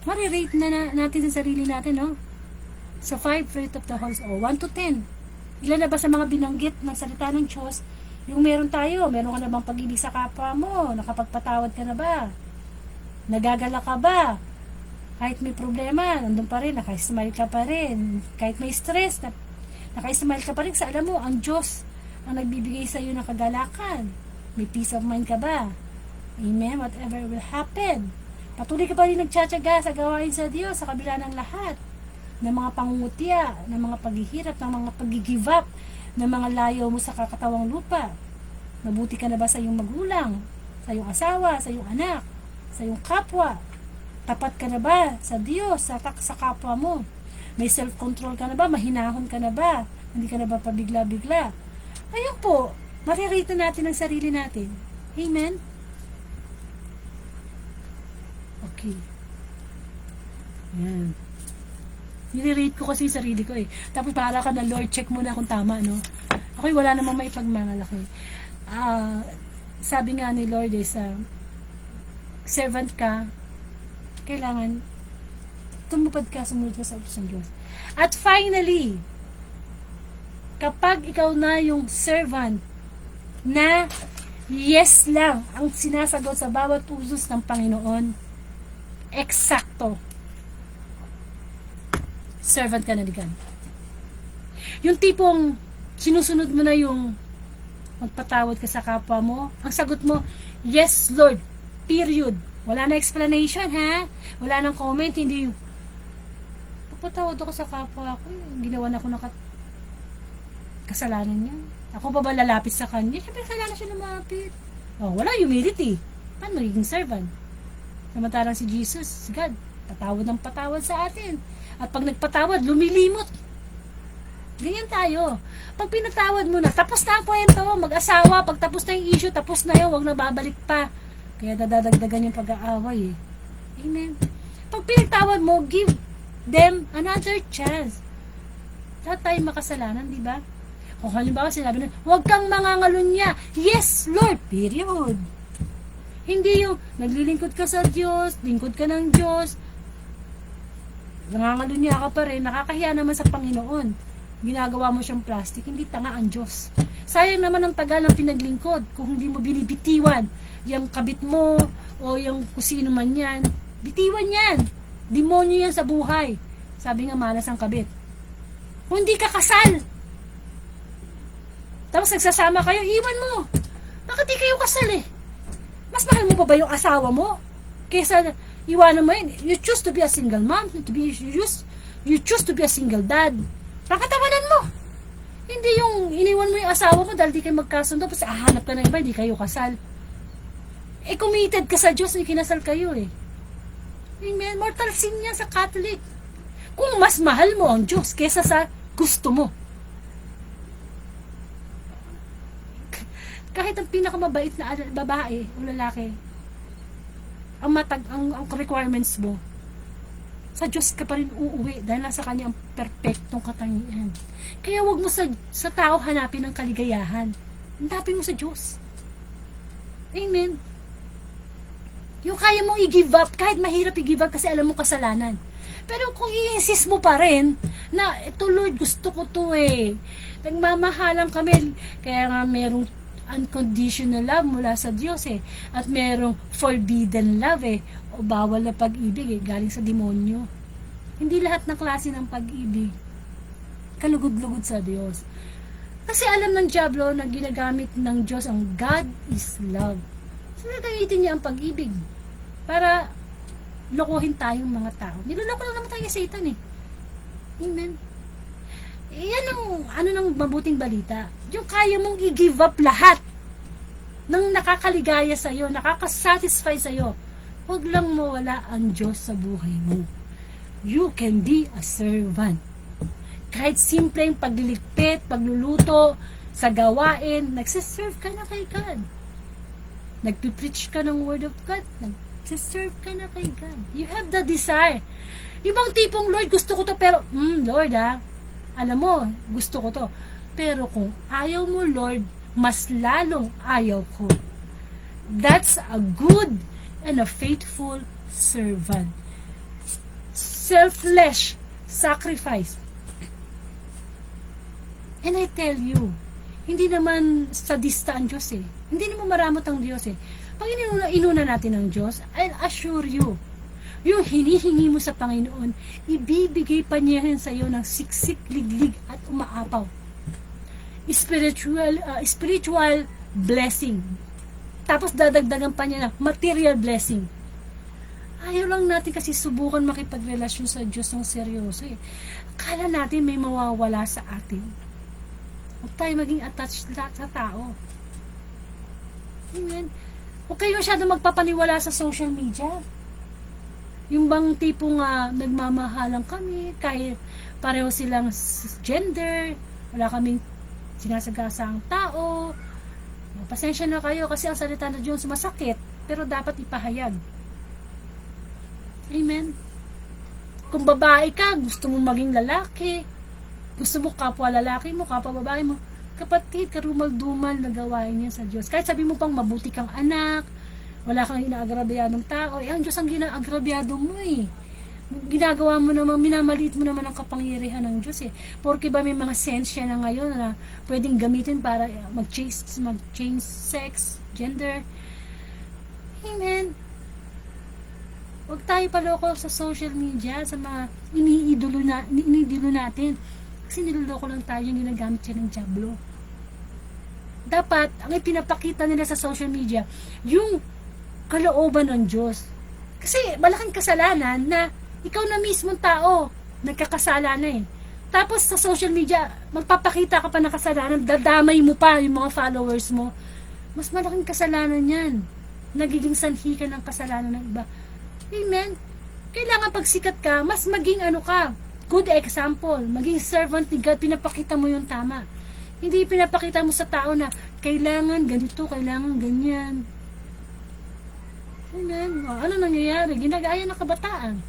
marirate na natin sa sarili natin, no? Sa 5 fruit of the Holy Spirit, 1 to 10. Ilan na ba sa mga binanggit ng salita ng Diyos? Yung meron ka na bang pag-ibig sa kapwa mo? Nakapagpatawad ka na ba? Nagagala ka ba? Kahit may problema, nandun pa rin, naka-smile ka pa rin. Kahit may stress, naka-smile ka pa rin. Sa alam mo, ang Diyos ang nagbibigay sa iyo ng kagalakan. May peace of mind ka ba? Amen? Whatever will happen. Patuloy ka pa rin nagtsatsaga sa gawain sa Diyos sa kabila ng lahat. Ng mga pangungutya, ng mga paghihirap, ng mga pag-give up, ng mga layo mo sa kakatawang lupa. Mabuti ka na ba sa iyong magulang, sa iyong asawa, sa iyong anak, sa iyong kapwa? Tapat ka na ba sa Diyos, sa kapwa mo? May self-control ka na ba? Mahinahon ka na ba? Hindi ka na ba pabigla-bigla? Ayun po, maririto natin ang sarili natin. Amen? Okay. Yan. Nire-rate ko kasi yung sarili ko eh. Tapos para ka na, Lord, check muna kung tama, no? Ako'y wala namang maipagmamalaki. Sabi nga ni Lord is, servant ka, kailangan tumupad ka, sumunod ka sa utos ng Diyos. At finally, Kapag ikaw na yung servant na yes lang ang sinasagot sa bawat usos ng Panginoon, eksakto, servant ka na ni God. Yung tipong sinusunod mo na yung magpatawad ka sa kapwa mo, ang sagot mo, yes Lord, period. Wala na explanation, ha? Wala nang comment, hindi yung patawad ako sa kapwa ko, ginawa na ako ng kasalanan niya. Ako pa ba lalapit sa kanya? Siyempre, kailangan siya lumapit. Oh, wala humility. Paano magiging servant? Samantarang si Jesus, si God, patawad ng patawad sa atin. At pag nagpatawad, lumilimot. Ganyan tayo. Pag pinatawad mo na, tapos na ang kwento, mag-asawa, pag tapos na yung issue, tapos na yun, huwag na babalik pa. Kaya dadagdagan yung pag-aaway eh. Amen. Pag pinatawad mo, give them another chance. Lahat tayo makasalanan, di ba? Kung halimbawa sinabi na, huwag kang mangangalunya. Yes, Lord, period. Hindi yung naglilingkod ka sa Diyos, lingkod ka ng Diyos, nangangalunya ka pa rin, nakakahiya naman sa Panginoon. Ginagawa mo siyang plastic, hindi tanga ang Diyos. Sayang naman ang tagal ng pinaglingkod kung hindi mo binibitiwan yung kabit mo o yung kusino man yan. Bitiwan yan. Demonyo yan sa buhay. Sabi nga, malas ang kabit. Kung hindi ka kasal, tapos nagsasama kayo, iwan mo. Bakit di kayo kasal eh? Mas mahal mo pa ba yung asawa mo? Kesa iwanan mo yun. You choose to be a single mom. You choose to be a single dad. Pakatawanan mo. Hindi yung iniwan mo yung asawa mo dahil di kayo magkasundo. Tapos hahanap ka ng iba, hindi kayo kasal. Eh, committed ka sa Diyos, kinasal kayo eh. Amen. Mortal sin yan sa Catholic. Kung mas mahal mo ang Diyos kesa sa gusto mo. Kahit ang pinakamabait na babae o lalaki, ang requirements mo, sa Diyos ka pa rin uuwi dahil nasa Kanya ang perpektong katangian. Kaya wag mo sa tao hanapin ang kaligayahan. Hanapin mo sa Diyos. Amen. Yung kaya mong i-give up, kahit mahirap i-give up kasi alam mo kasalanan. Pero kung i-insist mo pa rin, na ito Lord, gusto ko to eh. Nagmamahalan kami, kaya nga merong unconditional love mula sa Diyos eh. At merong forbidden love eh. O bawal na pag-ibig eh. Galing sa demonyo. Hindi lahat ng klase ng pag-ibig kalugod-lugod sa Diyos. Kasi alam ng Diablo na ginagamit ng Diyos ang God is love. So nagamitin niya ang pag-ibig para lokohin tayong mga tao. Niloloko lang naman tayo sa Satan eh. Amen. Yan ang ng mabuting balita. Yung kaya mong i-give up lahat ng nakakaligaya sa'yo, nakakasatisfy sa'yo. Huwag lang mawala ang Diyos sa buhay mo. You can be a servant. Kahit simpleng pagliligpit, pagluluto, sa gawain, nagsiserve ka na kay God. Nagpipreach ka ng Word of God, nagsiserve ka na kay God. You have the desire. Ibang tipong, Lord, gusto ko to, pero, Lord alam mo, gusto ko to. Pero kung ayaw mo, Lord, mas lalong ayaw ko. That's a good and a faithful servant. Selfless sacrifice. And I tell you, hindi naman sadista ang Diyos eh. Hindi naman maramot ang Diyos eh. Pag inuna natin ang Diyos, I'll assure you, yung hinihingi mo sa Panginoon, ibibigay pa niya rin sa iyo ng siksik, liglig at umaapaw. Spiritual blessing. Tapos dadagdagan pa niya ng material blessing. Ayaw lang natin kasi subukan makipagrelasyon sa Diyos ng seryoso eh. Akala natin may mawawala sa atin. Huwag tayo maging attached sa tao. Amen. Huwag kayo masyadong magpapaniwala sa social media. Yung bang tipong nagmamahalang kami, kahit pareho silang gender, wala kaming sinasagasa ang tao. Pasensya na kayo kasi ang salita na Diyos masakit, pero dapat ipahayag. Amen. Kung babae ka, gusto mo maging lalaki, gusto mo kapwa lalaki mo, kapwa babae mo, kapatid, karumal-dumal na gawain niya sa Diyos. Kahit sabi mo pang mabuti kang anak, wala kang inaagrabyadong tao, ang Diyos ang ginaagrabyado mo eh. ginagawa mo naman, minamaliit mo naman ang kapangyarihan ng Diyos eh. Porque ba may mga sensya na ngayon na pwedeng gamitin para mag-change sex, gender. Amen. Huwag tayo paloko sa social media, sa mga iniidolo natin. Kasi niloloko lang tayo, yung ginagamit siya ng diablo. Dapat, ang ipinapakita nila sa social media, yung kalooban ng Diyos. Kasi malaking kasalanan na ikaw na mismong tao, nagkakasala na eh. Tapos sa social media, magpapakita ka pa ng kasalanan, dadamay mo pa yung mga followers mo. Mas malaking kasalanan yan. Nagiging sanhi ka ng kasalanan ng iba. Amen? Kailangan pag sikat ka, mas maging good example, maging servant ni God, pinapakita mo yung tama. Hindi pinapakita mo sa tao na kailangan ganito, kailangan ganyan. Amen? Ano nangyayari? Ginagaya ng kabataan.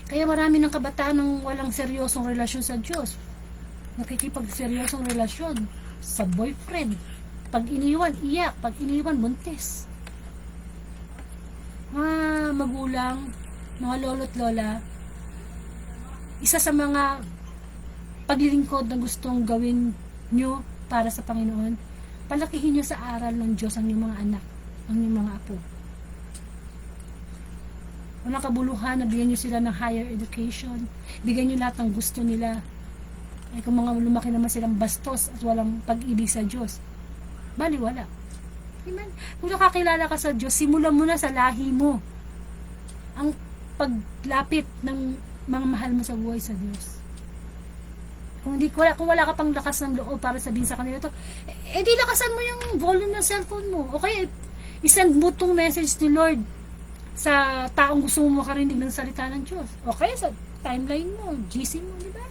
Kaya marami ng kabataan ng walang seryosong relasyon sa Diyos. Nakikipag-seryosong relasyon sa boyfriend. Pag iniwan, iyak. Pag iniwan, buntis. Mga magulang, mga lolo't lola, isa sa mga paglilingkod na gustong gawin nyo para sa Panginoon, palakihin nyo sa aral ng Diyos ang inyong mga anak, ang inyong mga apo. Walang kabuluhan na bigyan nyo sila ng higher education, bigyan nyo lahat ng gusto nila. Ay kung mga lumaki naman silang bastos at walang pag-ibig sa Diyos, baliwala. Amen. Kung nakakilala ka sa Diyos, simulan mo na sa lahi mo ang paglapit ng mga mahal mo sa buhay sa Diyos. Kung wala ka pang lakas ng loob para sabihin sa kanila ito, di lakasan mo yung volume ng cellphone mo. Okay, isend mo tong message ni Lord sa taong gusto mo makarinig ng salita ng Diyos. Okay, sa timeline mo, GC mo, di ba?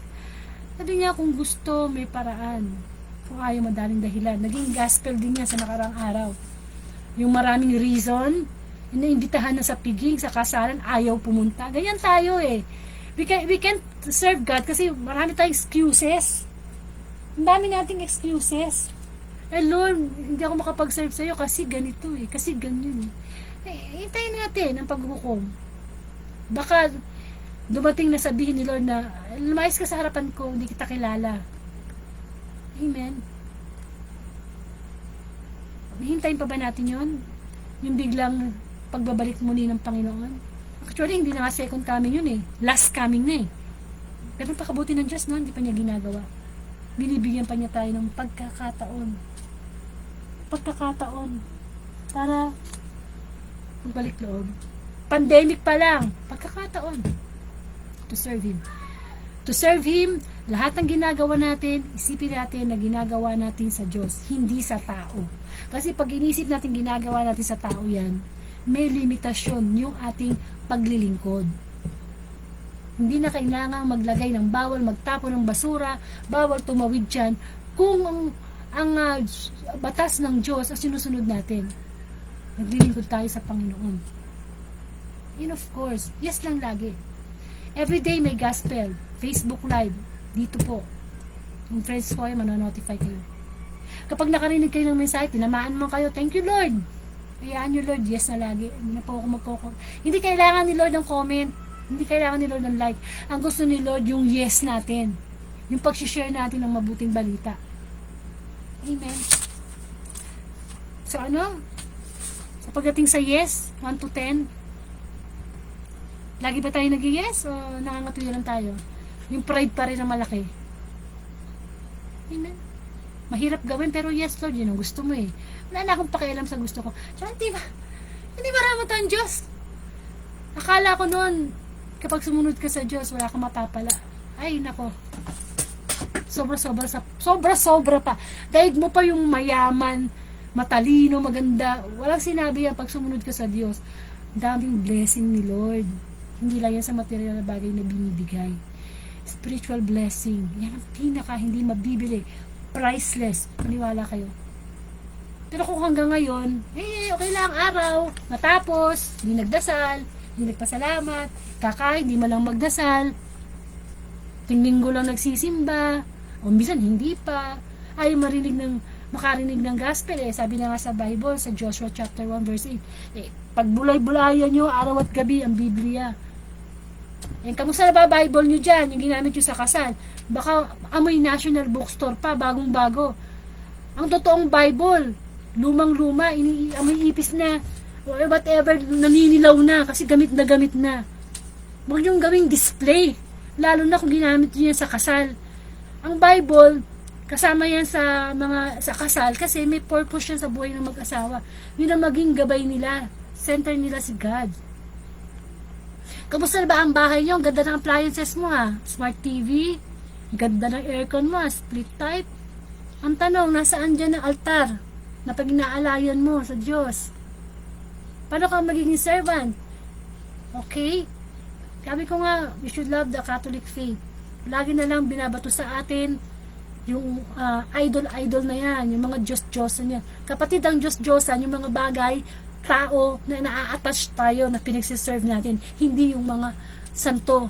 Sabi niya, kung gusto, may paraan. Kung ayaw, madaling dahilan. Naging gospel din niya sa nakarang araw. Yung maraming reason, iniimbitahan na sa piging, sa kasalan, ayaw pumunta. Ganyan tayo eh. We can't serve God kasi marami tayong excuses. Ang dami nating excuses. Lord, hindi ako makapag-serve sa'yo kasi ganito eh, kasi ganyan eh. Hintayin natin ang paghukom. Baka dumating na sabihin ni Lord na lumayas ka sa harapan ko, hindi kita kilala. Amen. Hintayin pa ba natin yon? Yung biglang pagbabalik muli ng Panginoon? Actually, hindi na nga second coming yun eh. Last coming na eh. Pero pakabuti ng Diyos, no? Hindi pa niya ginagawa. Binibigyan pa niya tayo ng pagkakataon. Para magbalik loob. Pandemic pa lang. Pagkakataon. To serve Him. To serve Him, lahat ng ginagawa natin, isipin natin na ginagawa natin sa Diyos, hindi sa tao. Kasi pag inisip natin ginagawa natin sa tao yan, may limitasyon yung ating paglilingkod. Hindi na kailangan maglagay ng bawal, magtapon ng basura, bawal tumawid dyan, kung ang batas ng Diyos ang sinusunod natin. Naglilingkod tayo sa Panginoon. And of course, yes lang lagi. Everyday may gospel, Facebook Live, dito po. Yung friends ko ay manonotify kayo. Kapag nakarinig kayo ng mensahe, tinamaan mo kayo, thank you Lord. Hayaan nyo Lord, yes na lagi. Hindi na po ako magkoko. Hindi kailangan ni Lord ng comment. Hindi kailangan ni Lord ng like. Ang gusto ni Lord yung yes natin. Yung pag-share natin ng mabuting balita. Amen. So sa pagdating sa yes, 1 to 10, lagi ba tayo nag-yes o nakangatuyo lang tayo? Yung pride pa rin na malaki. Amen. Mahirap gawin pero yes Lord, yun ang gusto mo eh. Wala na akong pakialam sa gusto ko. So, hindi ba ramot ang Diyos? Akala ko noon, kapag sumunod ka sa Diyos, wala kang mapapala. Ay, nako. Sobra pa. Daig mo pa yung mayaman, matalino, maganda. Walang sinabi yan pag sumunod ka sa Diyos. Daming blessing ni Lord. Hindi lang yan sa material na bagay na binibigay. Spiritual blessing. Yan ang pinaka hindi mabibili. Priceless. Maniwala kayo. Pero kung hanggang ngayon, okay lang araw, matapos, hindi nagdasal, hindi nagpasalamat, kakain, hindi man lang magdasal, linggo lang nagsisimba, o minsan hindi pa, ayaw makarinig ng gospel sabi na nga sa Bible, sa Joshua chapter 1 verse 8, pag bulay-bulayan nyo, araw at gabi ang Biblia. Kamusta na ba Bible nyo dyan? Yung ginamit nyo sa kasal. Baka amoy National Bookstore pa, bagong-bago. Ang totoong Bible, lumang-luma, amoy ipis na, or whatever, naninilaw na, kasi gamit na gamit na. Huwag yung gawing display, lalo na kung ginamit nyo yan sa kasal. Ang Bible, kasama yan sa kasal, kasi may purpose yan sa buhay ng mag-asawa. Yun ang maging gabay nila. Center nila si God. Kamusta na ba ang bahay nyo? Ang ganda ng appliances mo ha. Smart TV, ganda ng aircon mo ha. Split type. Ang tanong, nasaan dyan ang altar na pag inaalayan mo sa Diyos? Paano ka magiging servant? Okay? Sabi ko nga, we should love the Catholic faith. Lagi na lang binabato sa atin yung idol-idol na yan, yung mga Diyos-Diyosan yan. Kapatid, ang Diyos-Diyosan, yung mga bagay, tao na naa-attach tayo na pinagsiserve natin, hindi yung mga santo.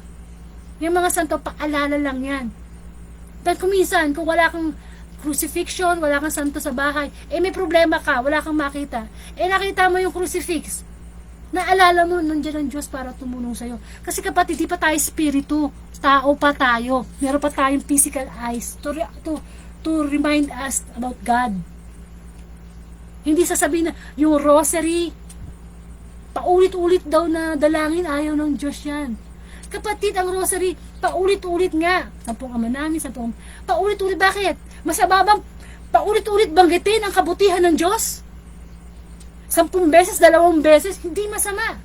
Yung mga santo, paalala lang yan. Pero kuminsan, kung wala kang crucifixion, wala kang santo sa bahay, may problema ka, wala kang makita. Nakita mo yung crucifix. Naalala mo, nandiyan ang Diyos para tumulong sa'yo. Kasi kapatid, di pa tayo spiritu. Tao pa tayo. Meron pa tayong physical eyes to remind us about God. Hindi sasabihin na yung rosary, paulit-ulit daw na dalangin, ayaw ng Diyos yan. Kapatid, ang rosary, paulit-ulit nga. 10 ama namin, 10 paulit-ulit. Bakit? Masababang paulit-ulit banggitin ang kabutihan ng Diyos? 10 beses, 2 beses, hindi masama.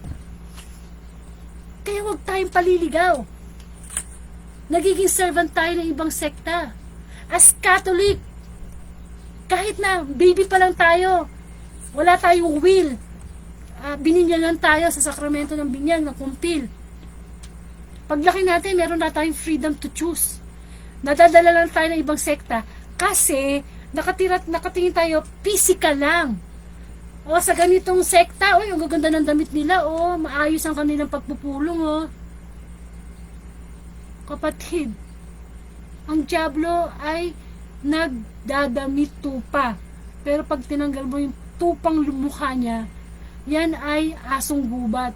Kaya huwag tayong paliligaw. Nagiging servant tayo ng ibang sekta. As Catholic, kahit na baby pa lang tayo, wala tayong will, binigyan lang tayo sa sakramento ng binyag, ng kumpil. Paglaki natin, meron na tayong freedom to choose. Nadadala lang tayo ng ibang sekta kasi nakatingin tayo physical lang. O sa ganitong sekta, ang gaganda ng damit nila, maayos ang kanilang pagpupulong, Kapatid, ang dyablo ay nagdadamit tupa. Pero pag tinanggal mo yung tupang mukha niya, yan ay asong gubat.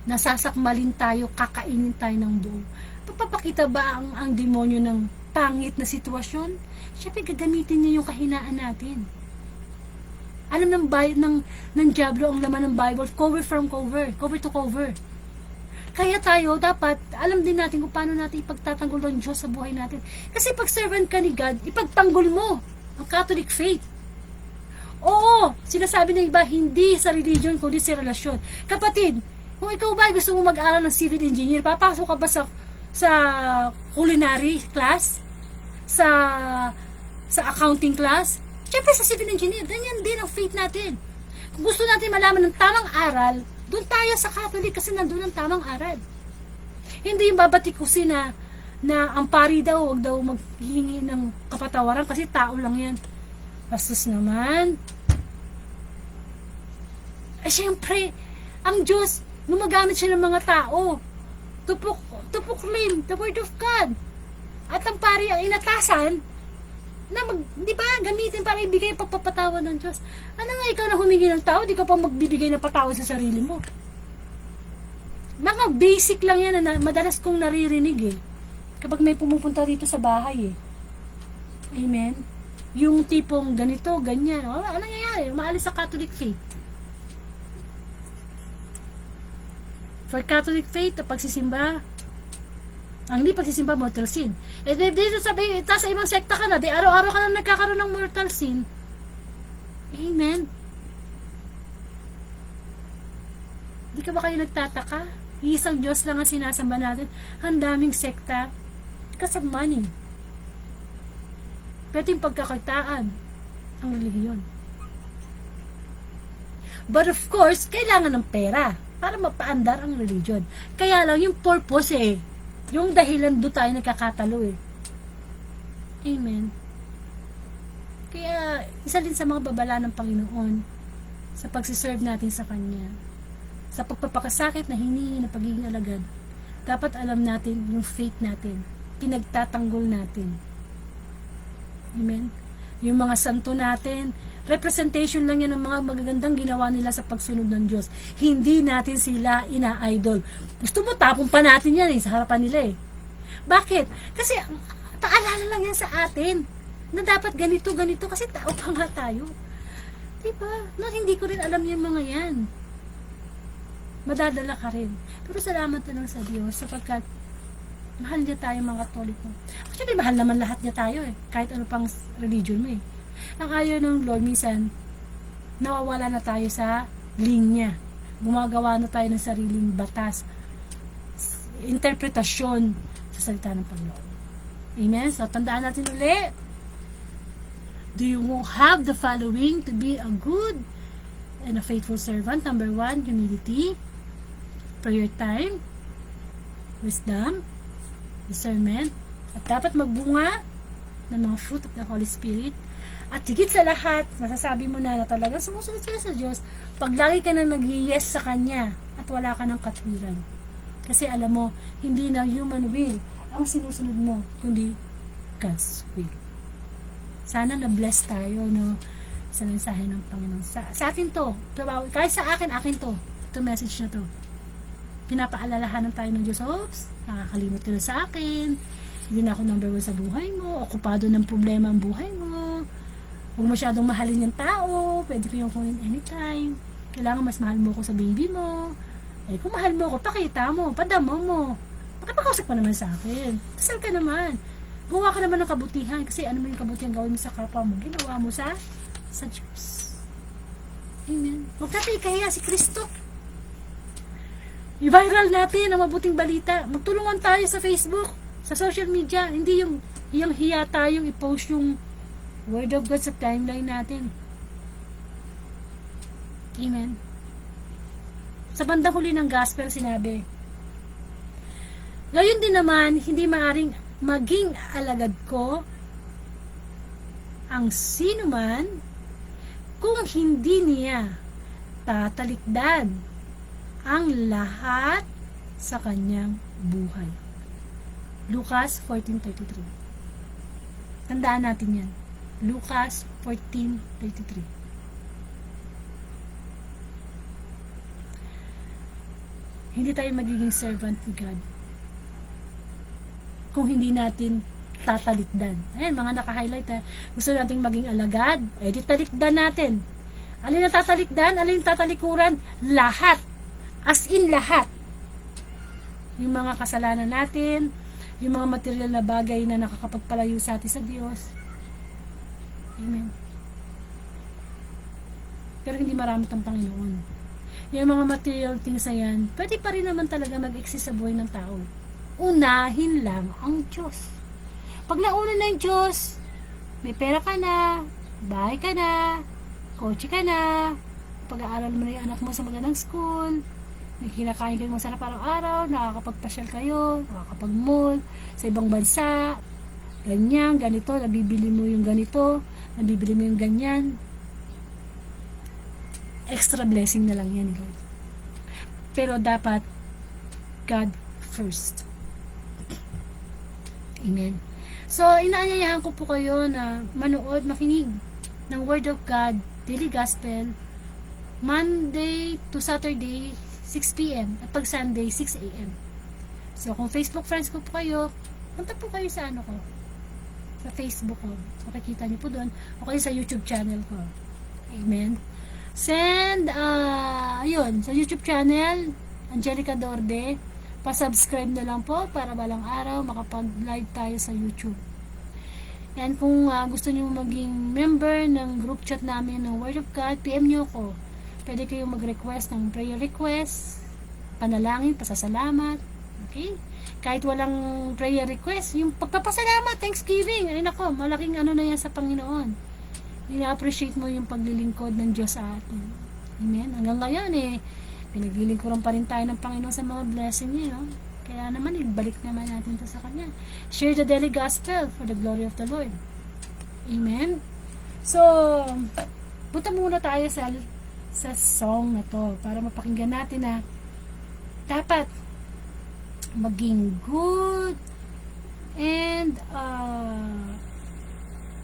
Nasasakmalin tayo, kakainin tayo ng buo. Papapakita ba ang demonyo ng pangit na sitwasyon? Siyempre gagamitin niya yung kahinaan natin. Alam ng dyablo ang laman ng Bible, cover to cover. Kaya tayo, dapat, alam din natin kung paano natin ipagtatanggol ng Diyos sa buhay natin. Kasi pag servant ka ni God, ipagtanggol mo ang Catholic faith. Oo, sinasabi ng iba, hindi sa religion, kundi sa relasyon. Kapatid, kung ikaw ba gusto mo mag-aral ng civil engineer, papasok ka ba sa culinary class? Sa accounting class? Siyempre sa civil engineer, ganyan din ang faith natin. Kung gusto natin malaman ng tamang aral, doon tayo sa Catholic kasi nandun ang tamang aral. Hindi yung babatikusin na ang pari daw, huwag daw maghihingi ng kapatawaran kasi tao lang yan. Bastos naman. Siyempre, ang Diyos, gumagamit siya ng mga tao to proclaim the word of God. At ang pari ang inatasan na di ba, gamitin para ibigay pagpapatawan ng Diyos. Ano nga ikaw na humingi ng tao, di ka pa magbibigay ng patawad sa sarili mo. Mga basic lang yan na madalas kong naririnig kapag may pumupunta dito sa bahay Amen? Yung tipong ganito, ganyan. Ano nangyayari? Maalis sa Catholic faith. For Catholic faith, pagsisimba, ang hindi pagsisimba, mortal sin. Dito sabi, sa ibang sekta ka na, araw-araw ka na nagkakaroon ng mortal sin. Amen. Di ka ba kayo nagtataka? Isang Diyos lang ang sinasamba natin. Ang daming sekta. Because of money. Pwede yung pagkakakitaan ang relihiyon. But of course, kailangan ng pera para mapaandar ang religion. Kaya lang yung purpose yung dahilan doon tayo nagkakatalo Amen. Kaya isa din sa mga babala ng Panginoon sa pagsiserve natin sa Kanya, sa pagpapakasakit na hinihingi na pagiging alagad, dapat alam natin yung faith natin, pinagtatanggol natin. Amen. Yung mga santo natin, representation lang yan ng mga magagandang ginawa nila sa pagsunod ng Diyos. Hindi natin sila ina-idol. Gusto mo, tapon pa natin yan sa harapan nila Bakit? Kasi, paalala lang yan sa atin na dapat ganito, kasi tao pa nga tayo. Diba? No, hindi ko rin alam yung mga yan. Madadala ka rin. Pero salamat na lang sa Diyos sapagkat mahal niya tayo mga Katoliko. Actually, mahal naman lahat niya tayo kahit ano pang religion mo Ang ayaw ng Lord, minsan, nawawala na tayo sa linya. Gumagawa na tayo ng sariling batas. Interpretasyon sa salita ng Panginoon. Amen? So, tandaan natin ulit. Do you have the following to be a good and a faithful servant? Number 1, humility, prayer time, wisdom, discernment, at dapat magbunga ng mga fruit of the Holy Spirit. At higit sa lahat, masasabi mo na talagang sumusunod sila sa Diyos pag lagi ka na nag-yes sa Kanya at wala ka ng katwiran. Kasi alam mo, hindi na human will ang sinusunod mo, kundi God's will. Sana na-bless tayo sa mensahe ng Panginoon. Sa akin to, kahit sa akin to. Ito message na to. Pinapaalalahanan tayo ng Diyos. Oops, nakakalimot ka na sa akin. Hindi na ako number 1 sa buhay mo. Okupado ng problema ang buhay mo. Huwag masyadong mahalin yung tao. Pwede ko yung kunin anytime. Kailangan mas mahal mo ko sa baby mo. Kung mahal mo ko, pakita mo, padamo mo. Makipag-usap ka naman sa akin. Kasal ka naman. Gawa ka naman ng kabutihan. Kasi ano mo yung kabutihan gawin mo sa kapwa mo? Ginawa mo sa Diyos. Amen. Huwag natin ikahiya si Kristo. I-viral natin ang mabuting balita. Magtulungan tayo sa Facebook, sa social media. Hindi yung hiya tayong i-post yung Word of God sa timeline natin. Amen. Sa bandang huli ng gospel sinabi, gayon din naman, hindi maaring maging alagad ko ang sino man kung hindi niya tatalikdan ang lahat sa kanyang buhay. Lucas 14:33. Tandaan natin yan. Lucas 14:33. Hindi tayo magiging servant ni God kung hindi natin tatalikdan. Ayan, mga naka-highlight gusto nating maging alagad, di talikdan natin. Alin na tatalikdan? Alin tatalikuran? Lahat. As in lahat. Yung mga kasalanan natin, yung mga material na bagay na nakakapagpalayo sa atin sa Diyos. Amen. Pero hindi marami ang Panginoon. Yung mga material things na yan, pwede pa rin naman talaga mag-exist sa buhay ng tao. Unahin lang ang Diyos. Pag nauna na yung Diyos, may pera ka na, bahay ka na, kotse ka na, pag-aaral mo na yung anak mo sa magandang school, may kinakain kayo masarap araw-araw, nakakapagpasyal kayo, nakakapag-mall, sa ibang bansa, ganyan, ganito, nabibili mo yung ganito, nabibili mo yung ganyan. Extra blessing na lang yan, Lord. Pero dapat, God first. Amen. So, inaanyayahan ko po kayo na manood, makinig ng Word of God, Daily Gospel, Monday to Saturday, 6 p.m. at pag Sunday, 6 a.m. So, kung Facebook friends ko po kayo, punta po kayo sa ano ko, sa Facebook ko. Makikita niyo po doon. O kayo sa YouTube channel ko. Amen. Send, ayun, sa YouTube channel, Angelica Dorde, pa-subscribe na lang po para balang araw makapag-live tayo sa YouTube. And kung gusto niyo maging member ng group chat namin ng Word of God, PM niyo ko. Pwede kayong mag-request ng prayer request, panalangin, pasasalamat. Okay? Kahit walang prayer request, yung pagpapasalamat, Thanksgiving, ay nako, malaking ano na yan sa Panginoon. I-appreciate mo yung paglilingkod ng Diyos sa atin. Amen? Hanggang ngayon pinaglilingkuran pa rin tayo ng Panginoon sa mga blessing niya. No? Kaya naman, ibalik naman natin ito sa Kanya. Share the daily gospel for the glory of the Lord. Amen? So, punta muna tayo sa song na to para mapakinggan natin na dapat maging good and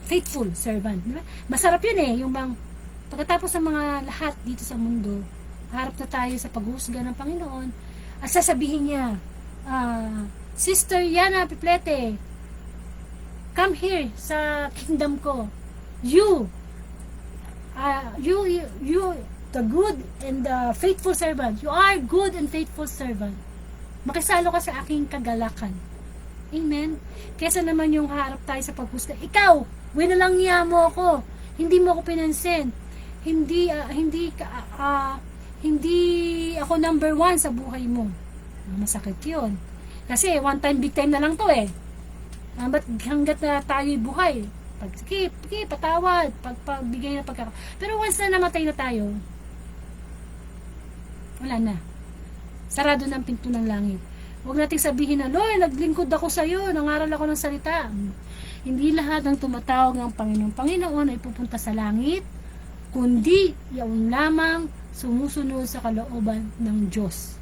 faithful servant. Diba? Masarap yun yung bang Pagkatapos ng mga lahat dito sa mundo, harap na tayo sa paghuhusga ng Panginoon at sasabihin niya, Sister Yana Piplete, come here sa kingdom ko. You, the good and the faithful servant. You are good and faithful servant. Makisalo ka sa aking kagalakan. Amen? Kesa naman yung harap tayo sa paghusga. Ikaw, winalangya mo ako. Hindi mo ako pinansin. Hindi ako number 1 sa buhay mo. Masakit yun. Kasi one time, big time na lang to eh. Ba't hanggat na tayo'y buhay? Sige, patawad. Pagbigay na pagkaka. Pero once na namatay na tayo, wala na. Sarado ng pinto ng langit. Huwag nating sabihin na, Lord, naglingkod ako sa iyo, nangaral ako ng salita. Hindi lahat ng tumatawag ng Panginoon ay pupunta sa langit, kundi yaon lamang sumusunod sa kalooban ng Diyos.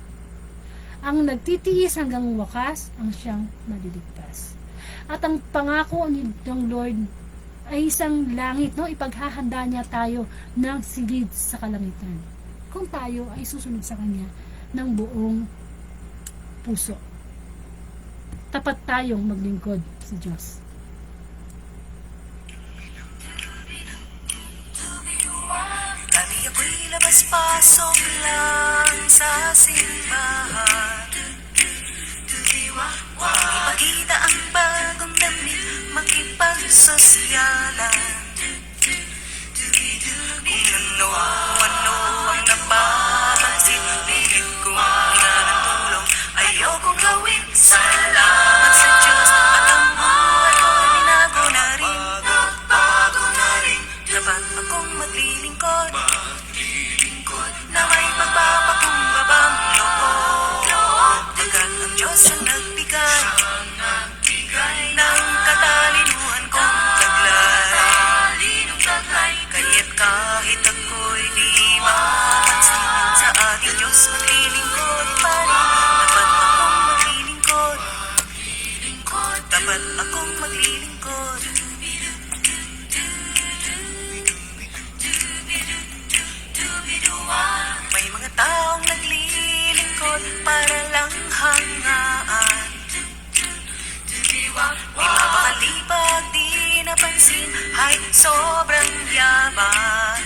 Ang nagtitiis hanggang wakas, ang siyang maliligtas. At ang pangako ng Lord ay isang langit, no? Ipaghahanda niya tayo ng silid sa kalangitan. Kung tayo ay susunod sa Kanya ng buong puso. Tapat tayong maglingkod sa Diyos. Dati ako'y labas-pasok lang sa simbahan. Ipakita ang bagong damit, makipagsosyalan. Kung ano ang napapansin, pilit kong hingan ng tulong, ayokong gawin. Salamat sa Diyos at ang buhay ko binago na rin. Dapat akong maglilingkod na may pagpapakumbabang loob. Dagat ang Diyos ang nagbigay ng katalinuhan kong taglay. Kaya't kahit ako'y di mapansin, sa ating Diyos maglilingkod pa rin. Dapat akong maglilingkod. Dapat akong maglilingkod. May mga taong naglilingkod para lang hangaan. May mapakalipag di napansin, ay sobrang yaman.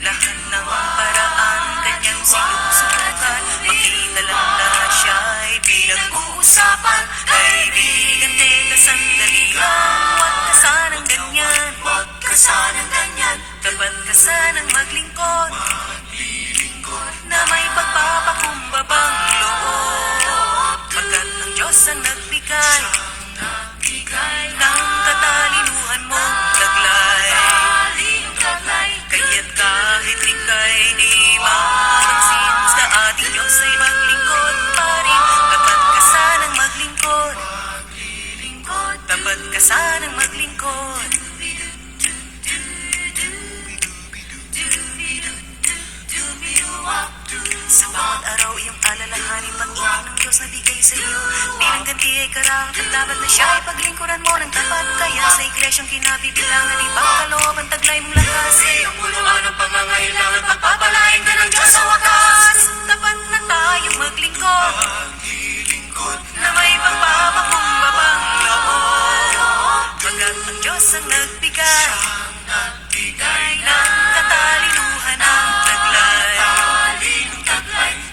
Lahat ng paraan kanyang sinusubukan, makita lang lahat siya'y pinag-uusapan. Kaibigan, teka sandali lang, huwag ka sanang ganyan. Dapat ka sanang maglingkod na may pagpapakumbabang loob. Pagkat ang Diyos ang nagbigay ng katalinuhan mong taglay. Kaya't kahit ika'y di mapansin, sa ating Diyos ay maglingkod pa rin. Dapat ka sanang maglingkod. Dapat ka sanang maglingkod. Sa bawat araw iyong alalahanin, pag-ibig ng Diyos na bigay sa iyo. Bilang ganti ay karapat dapat na siya ay paglingkuran mo ng tapat. Kaya sa iglesyang kinabibilangan, ipagkaloob ang taglay mong lakas. Iyong puluhan ang pangangailangan, pagpapalain ka ng Diyos sa wakas. Tapat na tayong maglingkod na may pagpapakumbabang loob. Pagkat ang Diyos ang nagbigay ng katalinuhan ng taglay.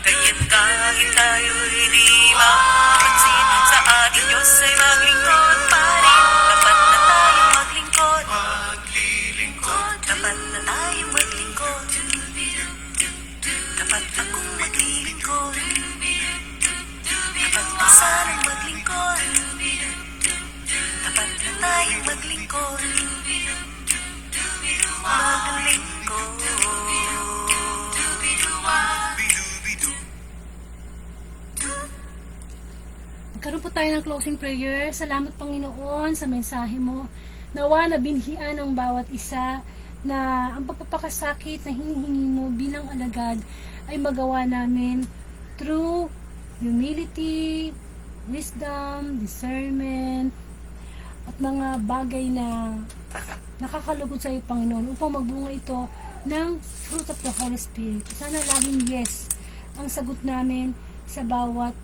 Kaya't kahit tayo'y di mapansin, sa ating Diyos ay maglingkod pa rin. Dapat na tayong maglingkod. Dapat na tayong maglingkod. Dapat akong maglilingkod. Dapat ka sanang maglingkod. Dapat na tayong maglingkod. Magkaroon po tayo ng closing prayer. Salamat Panginoon sa mensahe mo. Nawa na binhian ng bawat isa na ang pagpapakasakit na hinihingi mo bilang alagad ay magawa namin through humility, wisdom, discernment, at mga bagay na nakakalugod sa iyo, Panginoon, upang magbunga ito ng fruit of the Holy Spirit. Sana laging yes ang sagot namin sa bawat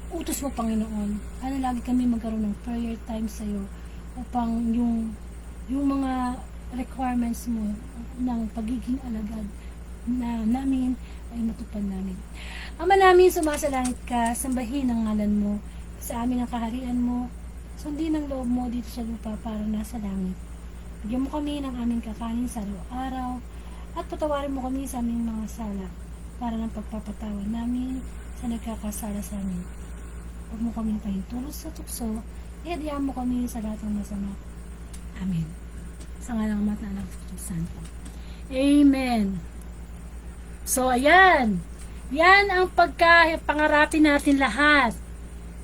utos mo, Panginoon. Sana lagi kami magkaroon ng prayer time sa iyo upang yung mga requirements mo ng pagiging alagad na namin ay matupad namin. Ama namin, sumasalangit ka, sambahin ang ngalan mo, sa amin ang kaharian mo, sundin ang loob mo dito sa lupa para nasa langit. Bigyan mo kami ng aming kakanin sa araw-araw at patawarin mo kami sa aming mga sala para ng pagpapatawa namin sa nagkakasala sa amin. Huwag mo kaming pahintulos sa tukso, iadyahan mo kami sa lahat ng masama. Amen. Sa ngalang Ama at ng Anak at ng Espiritu Santo. Amen. So, ayan. Yan ang pangarapin natin lahat.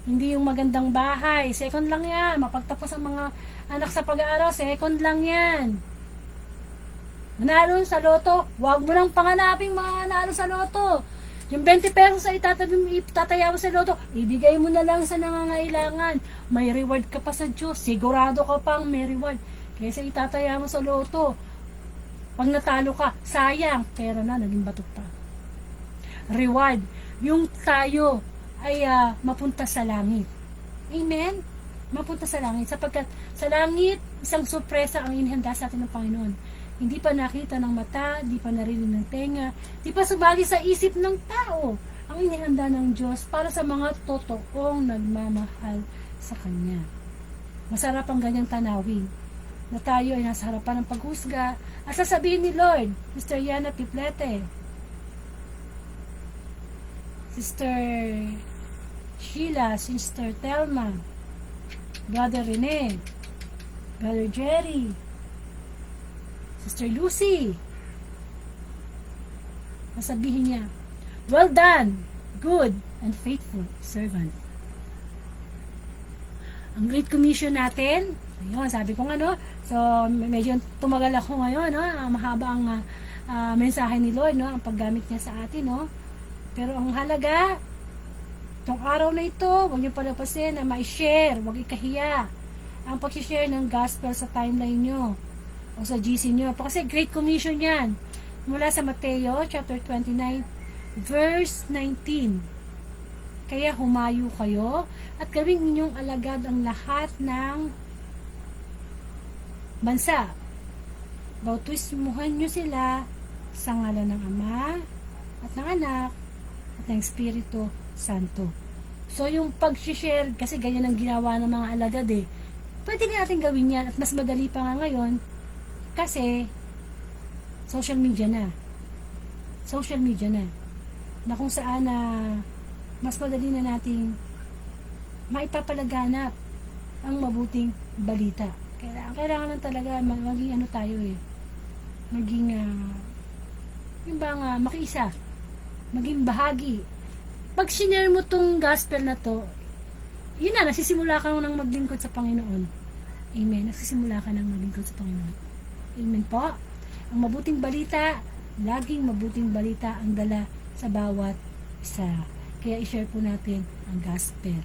Hindi yung magandang bahay. Second lang yan. Mapagtapos ang mga anak sa pag-aaral. Second lang yan. Manalo sa loto. Huwag mo lang panganapin manalo sa loto. Yung 20 pesos ay itataya mo sa loto, ibigay mo na lang sa nangangailangan. May reward ka pa sa Diyos. Sigurado ka pang may reward. Kaysa itataya mo sa loto. Pag natalo ka, sayang. Pero na, naging batok pa. Reward. Yung tayo ay mapunta sa langit. Amen? Mapunta sa langit. Sapagkat sa langit, isang sorpresa ang inihanda sa atin ng Panginoon. Hindi pa nakita ng mata, hindi pa narinig ng tenga, hindi pa sumali sa isip ng tao ang inihanda ng Diyos para sa mga totoong nagmamahal sa Kanya. Masarap ang ganyang tanawin na tayo ay nasa harapan ng paghusga at sasabihin ni Lord, Sister Yana Piplete, Sister Sheila, Sister Telma, Brother Rene, Brother Jerry, Sister Lucy. Nasabihin niya, well done, good and faithful servant. Ang Great Commission natin, ayun, sabi ko so medyo tumagal ako ngayon, mahaba ang mensahe ni Lord, ang paggamit niya sa atin, Pero ang halaga, itong araw na ito, huwag niyo palapasin na ma-share, huwag ikahiya ang pag-share ng gospel sa timeline niyo o sa GC nyo. Kasi Great Commission yan. Mula sa Mateo chapter 29 verse 19. Kaya humayo kayo at gawing ninyong alagad ang lahat ng bansa. Bautismuhan nyo sila sa ngalan ng Ama at ng Anak at ng Espiritu Santo. So yung pag-share, kasi ganyan ang ginawa ng mga alagad pwede natin gawin yan at mas madali pa nga ngayon kasi social media na na kung saan mas madali na nating maipapalaganap ang mabuting balita. Kailangan lang talaga maging tayo maging yung bang makiisa, maging bahagi. Pag sinare mo tong gospel na to, yun na, nagsisimula ka nang maglingkod sa Panginoon. Amen. Nagsisimula ka nang maglingkod sa Panginoon. Amen po. Ang mabuting balita, laging mabuting balita ang dala sa bawat isa. Kaya i-share po natin ang gospel.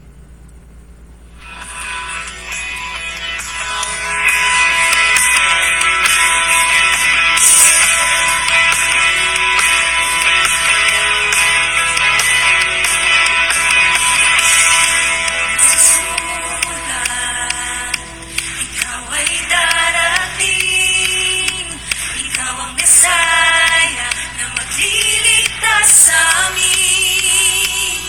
Sa amin,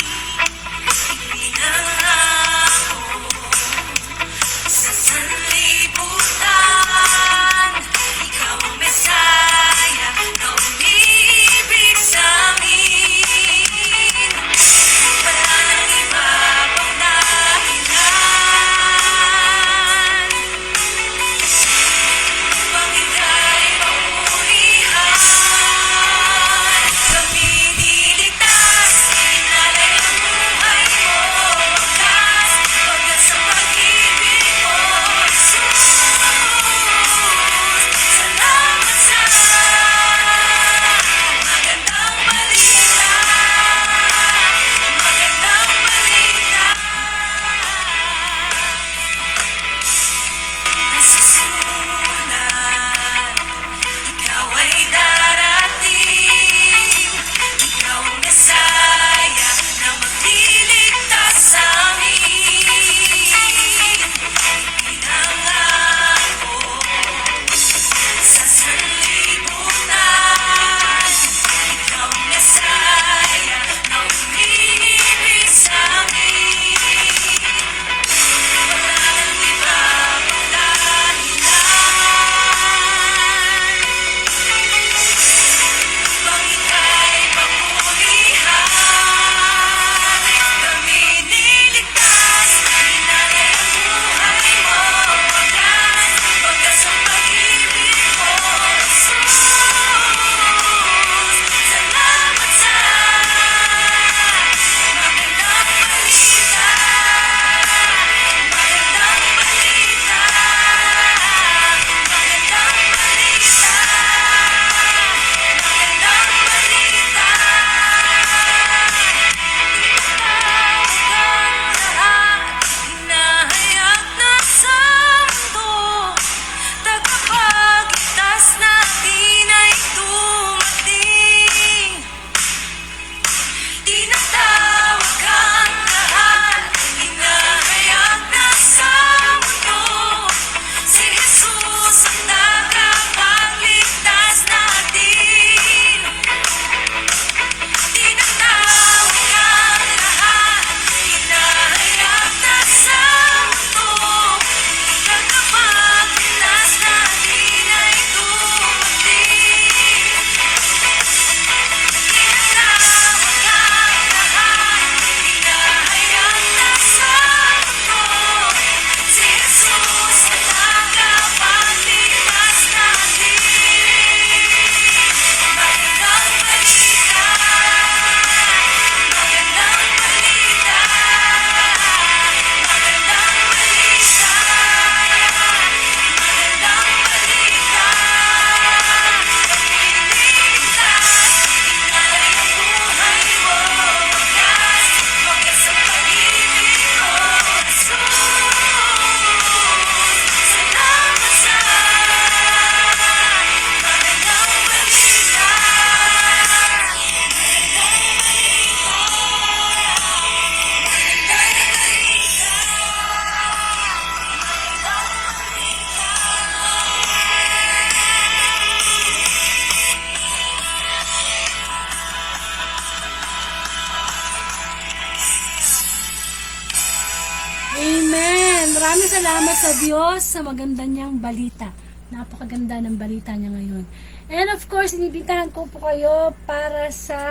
salamat sa Diyos sa maganda niyang balita. Napakaganda ng balita niya ngayon. And of course, inibitahan ko po kayo para sa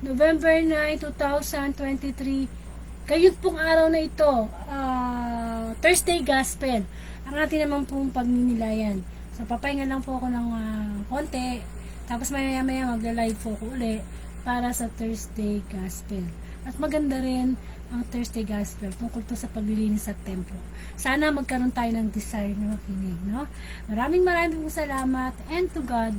November 9, 2023. Ngayon pong araw na ito, Thursday Gospel. Ang ating naman pong pagninilayan. So, papahinga lang po ako ng konti. Tapos maya-maya magla-live po ako uli para sa Thursday Gospel. At maganda rin ang Thursday Gospel tungkol to sa paglilinis sa templo. Sana magkaroon tayo ng desire na makinig, no? Maraming salamat and to God